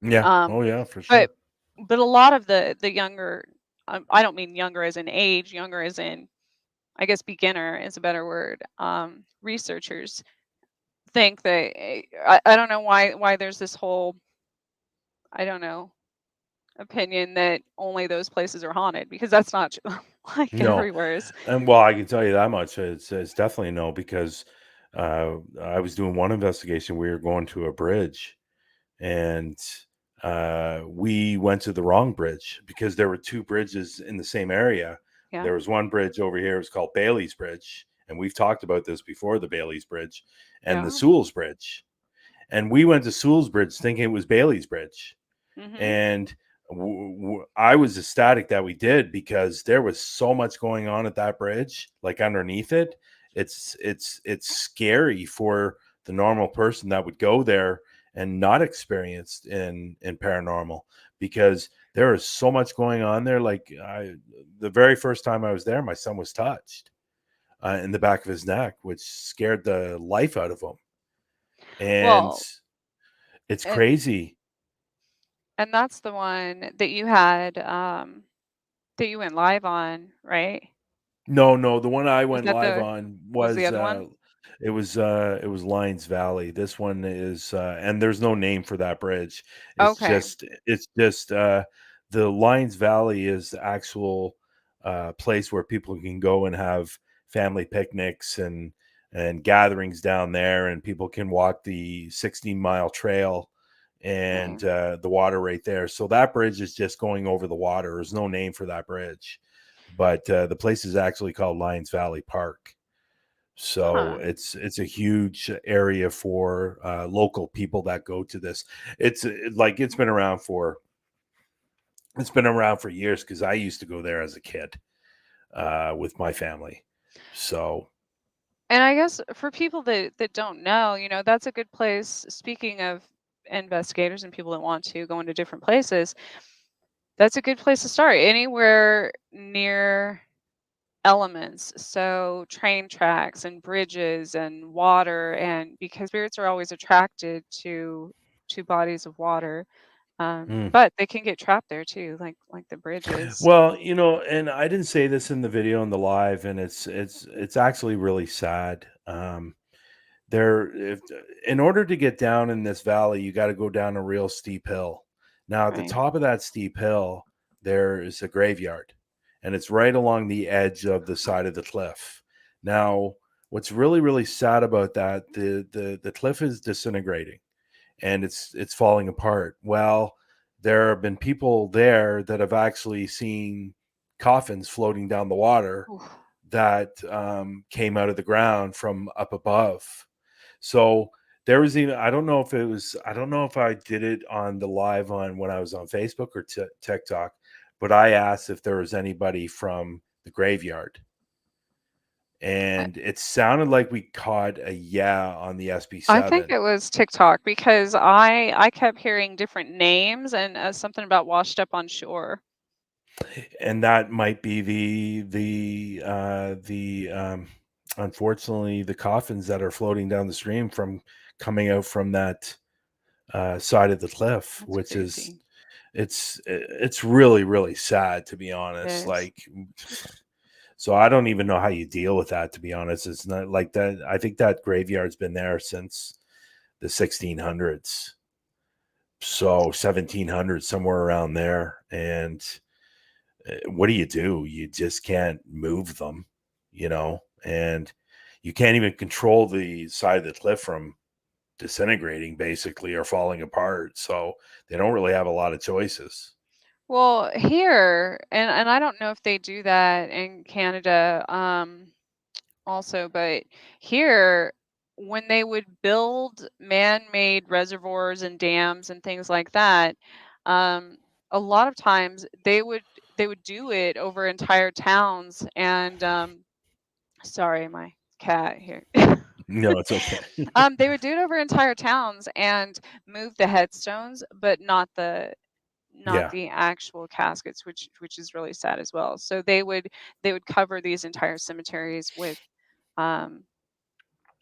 Yeah. Um, Oh yeah, for but sure. but a lot of the younger, I don't mean younger as in age, younger as in, I guess, beginner is a better word. Researchers think that I don't know why there's this whole, I don't know, opinion that only those places are haunted, because that's not true. Like No. everywhere is. And well, I can tell you that much. It's definitely no because I was doing one investigation. We were going to a bridge, and we went to the wrong bridge because there were two bridges in the same area. Yeah. There was one bridge over here. It was called Bailey's Bridge, and we've talked about this before, the Bailey's Bridge and the Yeah. Sewell's Bridge. And we went to Sewell's Bridge thinking it was Bailey's Bridge. Mhm. And I was ecstatic that we did because there was so much going on at that bridge, like underneath it. It's scary for the normal person that would go there and not experienced in paranormal because there is so much going on there. Like the very first time I was there, my son was touched in the back of his neck, which scared the life out of him. And Well, it's and crazy. that's the one that you had, that you went live on, right? No, no, the one I Was went that live the on was the was other one? it was Lions Valley. This one is and there's no name for that bridge. Okay. It's just the Lions Valley is the actual place where people can go and have family picnics and gatherings down there, and people can walk the 16-mile trail Okay. and the water right there. So that bridge is just going over the water. There's no name for that bridge, but the place is actually called Lions Valley Park. So Huh. it's a huge area for local people that go to this. Like it's been around for years because I used to go there as a kid with my family. So And I guess for people that don't know, that's a good place. Speaking of investigators and people that want to go into different places, that's a good place to start. Anywhere near elements, so train tracks and bridges and water, and because spirits are always attracted to bodies of water, mm. but they can get trapped there too, like the bridges. Well, and I didn't say this in the video and the live, and it's actually really sad. There if In order to get down in this valley, you got to go down a real steep hill. Now at the Right. top of that steep hill there is a graveyard, and it's right along the edge of the side of the cliff. Now what's really sad about that, the cliff is disintegrating and it's falling apart. Well, there have been people there that have actually seen coffins floating down the water Oof. that came out of the ground from up above. So there was even I don't know if I did it on the live on when I was on Facebook or TikTok, but I asked if there was anybody from the graveyard, I, and it sounded like we caught a yeah on the I think SB7, it was TikTok, because I kept hearing different names and something about washed up on shore. and that might be the unfortunately the coffins that are floating down the stream from coming out from that side of the cliff, That's which is crazy. it's really sad to be It honest. is. Like, so I don't even know how you deal with that, to be honest. It's not like that. I think that graveyard's been there since the 1600s, so 1700s, somewhere around there. And what do? You just can't move them, and you can't even control the side of the cliff from disintegrating basically or falling apart. So they don't really have a lot of choices. Well, here, and I don't know if they do that in Canada, also, but here, when they would build man-made reservoirs and dams and things like that, um, a lot of times they would do it over entire towns, and sorry, my cat here. No, it's okay. They would do it over entire towns and move the headstones, but not the not Yeah. the actual caskets, which is really sad as well. So they would cover these entire cemeteries um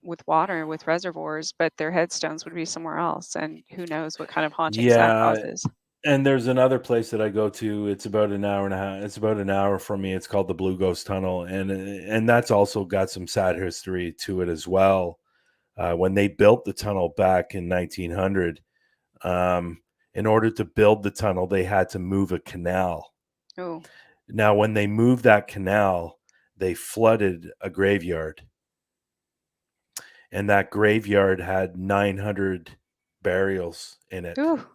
with water, with reservoirs, but their headstones would be somewhere else, and who knows what kind of hauntings that Yeah. causes. And there's another place that I go to. It's about an hour and a half. It's about an hour from me. It's called the Blue Ghost Tunnel, and that's also got some sad history to it as well. When they built the tunnel back in 1900, um, in order to build the tunnel, they had to move a canal. Oh, Now, when they moved that canal, they flooded a graveyard, and that graveyard had 900 burials in it. ooh.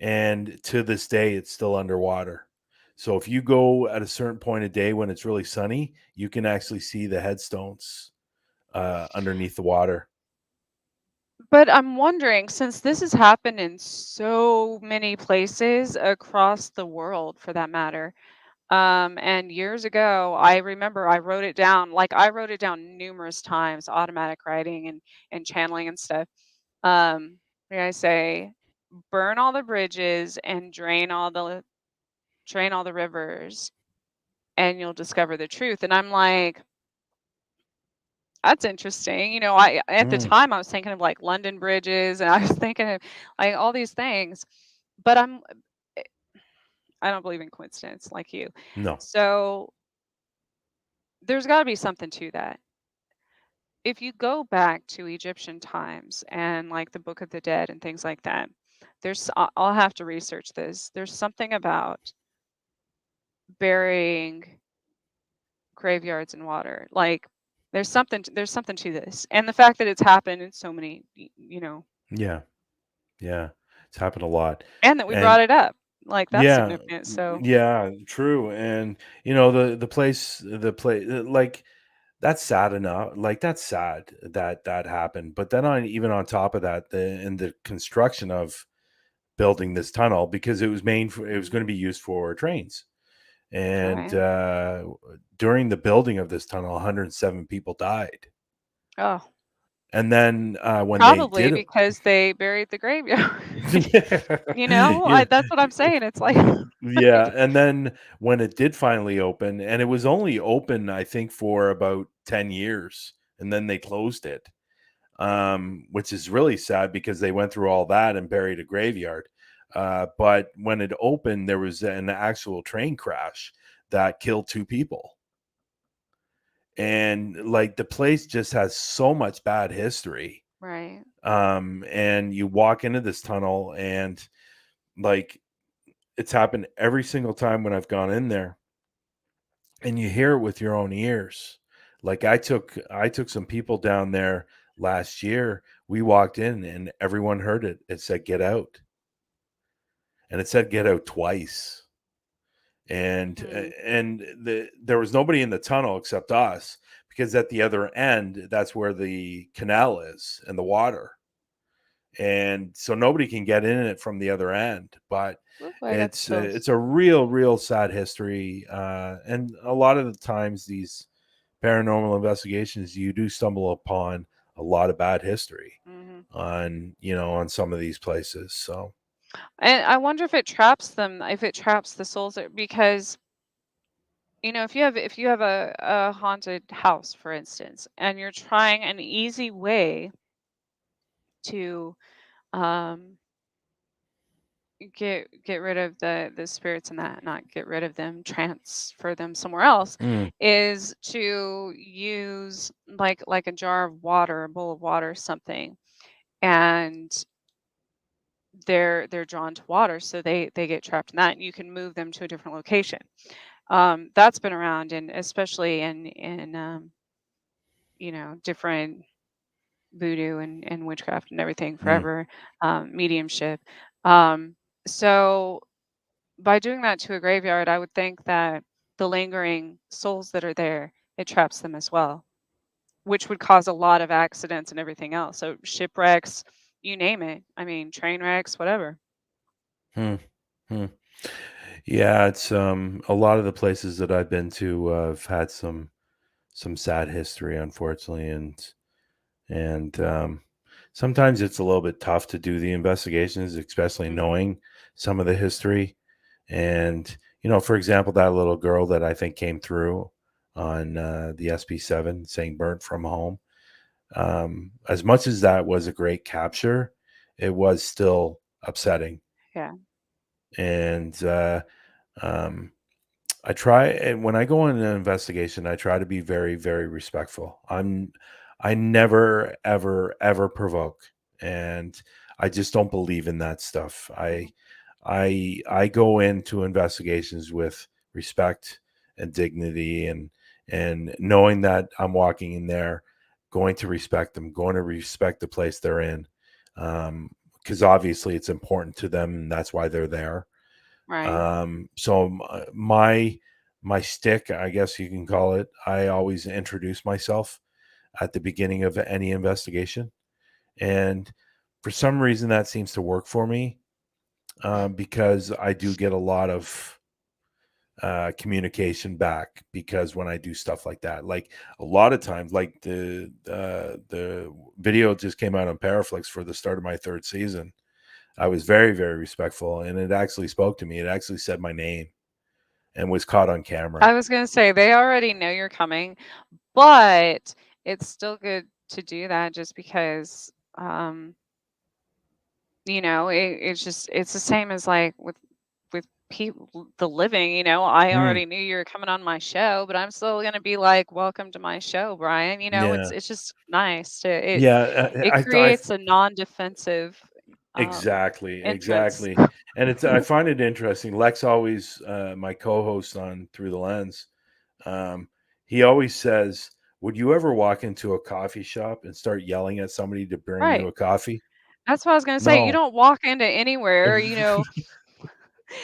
And to this day, it's still underwater. So if you go at a certain point of day when it's really sunny, you can actually see the headstones underneath the water. But I'm wondering, since this has happened in so many places across the world for that matter, and years ago, I remember I wrote it down, like I wrote it down numerous times, automatic writing and channeling and stuff. Where I say, burn all the bridges and drain all the rivers, and you'll discover the truth. And I'm like, that's interesting. I at the Mm, time I was thinking of like London bridges, and I was thinking of like all these things, but eh, I don't believe in coincidence like you. no. So there's got to be something to that. If you go back to Egyptian times and like the Book of the Dead and things like that, I'll have to research this. There's something about burying graveyards in water. Like there's something to this. And the fact that it's happened in so many, Yeah. Yeah. It's happened a lot. and that we And brought it up. Like that's yeah, significant. So, yeah, true. And the place like that's sad enough. Like that's sad that that happened. But then on even on top of that, the construction of building this tunnel because it was going to mhm, be used for trains. And right. during the building of this tunnel, 107 people died. Oh, And then when they probably did it, because they buried the graveyard. yeah, That's what I'm saying. It's like, yeah. And then when it did finally open, and it was only open, I think, for about 10 years, and then they closed it, which is really sad because they went through all that and buried a graveyard. But when it opened, there was an actual train crash that killed two people. And like the place just has so much bad history. right, And you walk into this tunnel, and like it's happened every single time when I've gone in there, and you hear it with your own ears. Like I took some people down there last year. We walked in and everyone heard it. It said get out. And it said get out twice. hmm, And there was nobody in the tunnel except us because at the other end that's where the canal is and the water. And so nobody can get in it from the other end, but boy, that's so. it's a real sad history, and a lot of the times these paranormal investigations you do stumble upon a lot of bad history Hmm. on on some of these places. So And I wonder if it traps them, if it traps the souls, because if you have a haunted house, for instance, and you're trying an easy way to um get rid of the spirits and that, not get rid of them, transfer them somewhere else, mm, is to use like a jar of water, a bowl of water, something, and they're drawn to water, so they get trapped in that, and you can move them to a different location. That's been around, and especially in different voodoo and witchcraft and everything mm, forever, mediumship. Um, so by doing that to a graveyard, I would think that the lingering souls that are there, it traps them as well, which would cause a lot of accidents and everything else. So shipwrecks, you name it. I mean, train wrecks, whatever. mm, mm. Yeah, it's a lot of the places that I've been to have had some sad history, unfortunately, and sometimes it's a little bit tough to do the investigations, especially Hmm. knowing some of the history. And, for example, that little girl that I think came through on the SP7 saying burnt from home, as much as that was a great capture, it was still upsetting. Yeah. And um, I try, and when I go in an investigation, I try to be very, very respectful. I never, ever, ever provoke, and I just don't believe in that stuff. Mhm. I go into investigations with respect and dignity, and knowing that I'm walking in there, going to respect them, going to respect the place they're in, because obviously it's important to them, and that's why they're there. Right. So my stick, I guess you can call it, I always introduce myself at the beginning of any investigation, and for some reason that seems to work for me, because I do get a lot of communication back, because when I do stuff like that, like a lot of times, like the video just came out on PARAFLIXX for the start of my third season. I was very, very respectful, and it actually spoke to me. It actually said my name and was caught on camera. I was gonna say they already know you're coming, but it's still good to do that just because, it's just it's the same as like with people the living, I Mm, already knew you were coming on my show, but I'm still gonna be like, welcome to my show, Brian. yeah, It's just nice to yeah. it creates a non-defensive um entrance. Exactly. And I find it interesting. Lex always, my co-host on Through the Lens, um, he always says, "Would you ever walk into a coffee shop and start yelling at somebody to bring you Right. a coffee?" That's what I was gonna say. You No. don't walk into anywhere,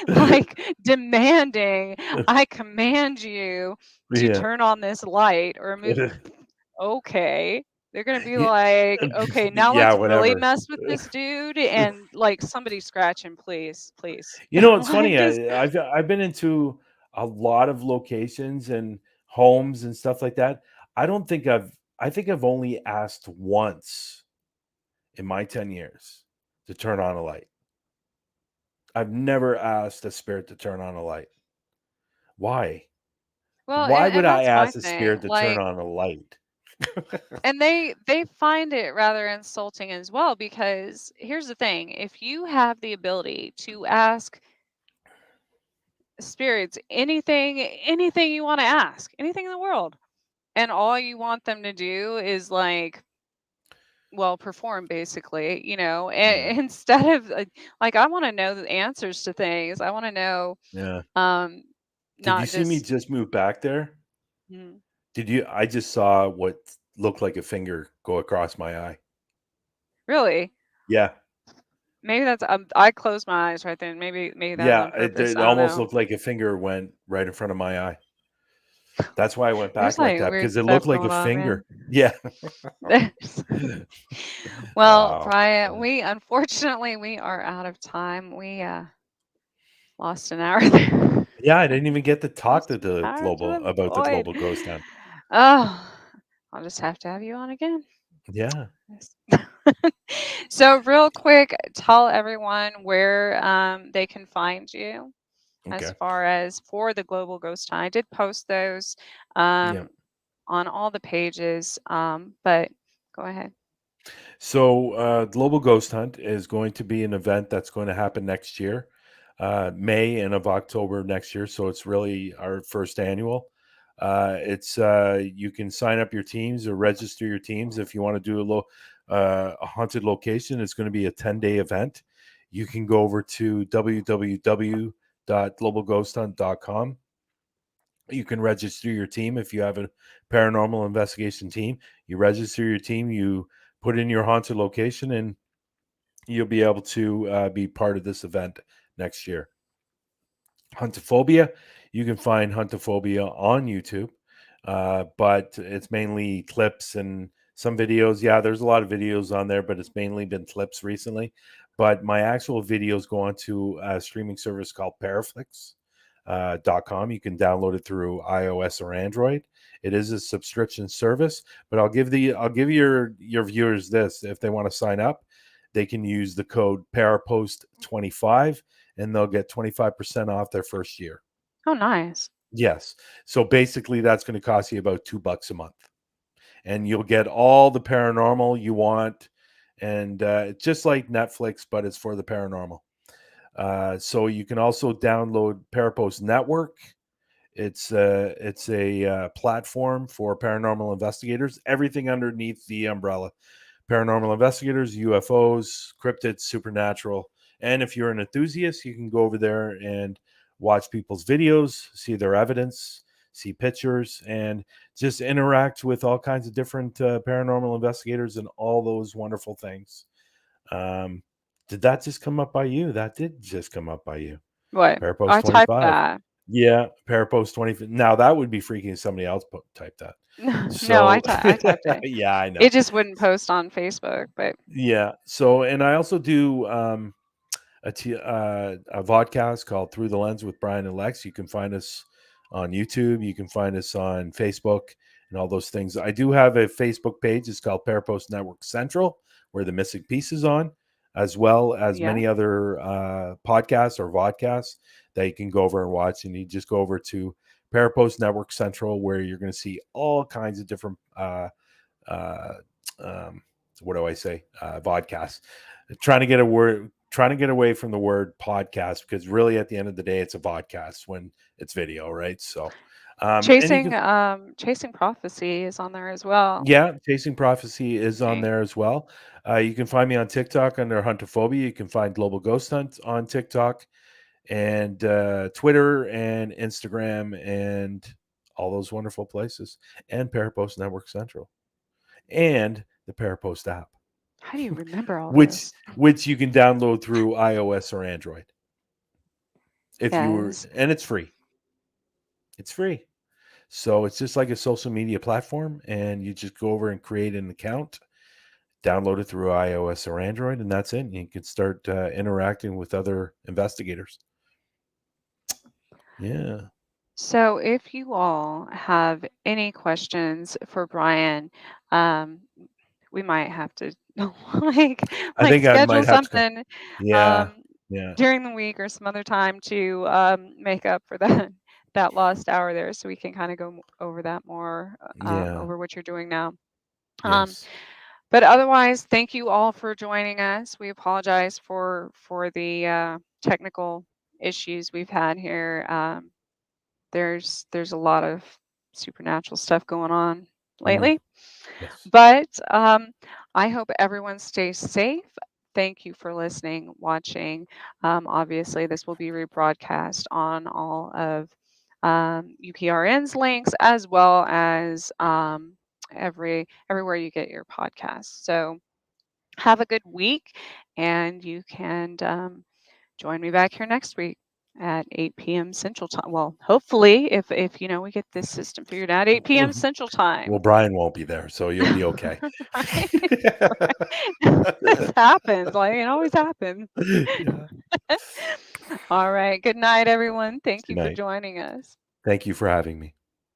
like demanding, I command you to Yeah. turn on this light or move. Okay. They're gonna be Ye- like, okay, now yeah, let's really whatever. mess with this dude and like somebody scratch him, please, please. It's Like funny. just I've been into a lot of locations and homes and stuff like that. I don't think I think I've only asked once in my 10 years to turn on a light. I've never asked a spirit to turn on a light. Why? well, Why would and I that's my ask a thing. spirit to turn Like on a light? and they find it rather insulting as well because here's the thing, if you have the ability to ask spirits anything you want to ask, anything in the world, and all you want them to do is like well perform basically, Yeah. and instead of like I want to know the answers to things. I want to know Yeah. um Did you not see me just just move back there? mm, Did you I just saw what looked like a finger go across my eye. really. Yeah. Maybe that's I closed my eyes right then. Maybe that was Yeah, on purpose. it I don't almost know. looked like a finger went right in front of my eye. That's why I went There's back like like that, weird because it stuff looked like a going on, finger. man. Yeah. Well, Wow. Brian, we unfortunately we are out of time. We lost an hour there. Yeah, I didn't even get to talk to Lost the an hour to global the about the void. global ghost hunt. Oh, I'll just have to have you on again. Yeah. Yes. So, real quick, tell everyone where they can find you as Okay. far as for the Global Ghost Hunt. I did post those Yeah. um, on all the pages, but go ahead. So, Global Ghost Hunt is going to be an event that's going to happen next year, May and of October next year. So it's really our first annual. It's You can sign up your teams or register your teams if you want to do a haunted location. It's going to be a 10-day event. You can go over to www.globalghosthunt.com. You can register your team if you have a paranormal investigation team. You register your team, you put in your haunted location, and you'll be able to be part of this event next year. Huntaphobia, you can find Huntaphobia on YouTube, but it's mainly clips and some videos. Yeah, there's a lot of videos on there, but it's mainly been clips recently. But my actual videos go on to a streaming service called Paraflix. .com. You can download it through iOS or Android. It is a subscription service, but I'll give your viewers this: if they want to sign up, they can use the code Parapost 25, and they'll get 25% off their first year. Oh, nice. Yes. So basically, that's going to cost you about $2 a month, and you'll get all the paranormal you want, and just like Netflix, but it's for the paranormal. So you can also download Parapost Network. It's a platform for paranormal investigators. Everything underneath the umbrella: paranormal investigators, UFOs, cryptids, supernatural. And if you're an enthusiast, you can go over there and watch people's videos, see their evidence, see pictures, and just interact with all kinds of different paranormal investigators and all those wonderful things. Um, did that just come up by you? That did just come up by you. What? Parapost I typed 25. that. Yeah, Parapost 20. Now that would be freaking if somebody else typed that. No, So I typed it. yeah, I know. It just wouldn't post on Facebook, but Yeah. So, and I also do a vodcast called Through the Lens with Brian and Lex. You can find us on YouTube. You can find us on Facebook and all those things. I do have a Facebook page. It's called Parapost Network Central, where the missing piece is on, as well as yeah. many other podcasts or vodcasts that you can go over and watch. And you just go over to Parapost Network Central, where you're going to see all kinds of different uh, what do I say? Vodcast. Trying to get away from the word podcast, because really at the end of the day, it's a vodcast when it's video, right? So, and you can, Chasing Prophecy is on there as well. yeah, Chasing Prophecy is on Okay. there as well. You can find me on TikTok under HUNTAPHOBIA. You can find Global Ghost Hunt on TikTok and Twitter and Instagram and all those wonderful places, and Parapost Network Central and the Parapost app, How do you remember all which this? which you can download through iOS or Android. If you were, Yes. and it's free. It's free. So it's just like a social media platform, and you just go over and create an account, download it through iOS or Android, and that's it. And you can start interacting with other investigators. Yeah, So if you all have any questions for Brian, um, we might have to like I think I schedule might have to. something Yeah, um, yeah, during the week or some other time to make up for that that lost hour there, so we can kind of go over that more yeah. over what you're doing now. Um, Yes. but otherwise, thank you all for joining us. We apologize for the technical issues we've had here. There's a lot of supernatural stuff going on Mm, lately. yes. But I hope everyone stays safe. Thank you for listening, watching. Obviously, this will be rebroadcast on all of UPRN's links as well as everywhere you get your podcasts. So have a good week, and you can join me back here next week at 8 p.m. Central Time. Well, hopefully, if we get this system figured out, 8 p.m. Central Well, Time. Brian won't be there, so you'll be okay. Right? This happens. Like it always happens. Yeah. All right. Good night, everyone. Thank Good you for night. joining us. Thank you for having me.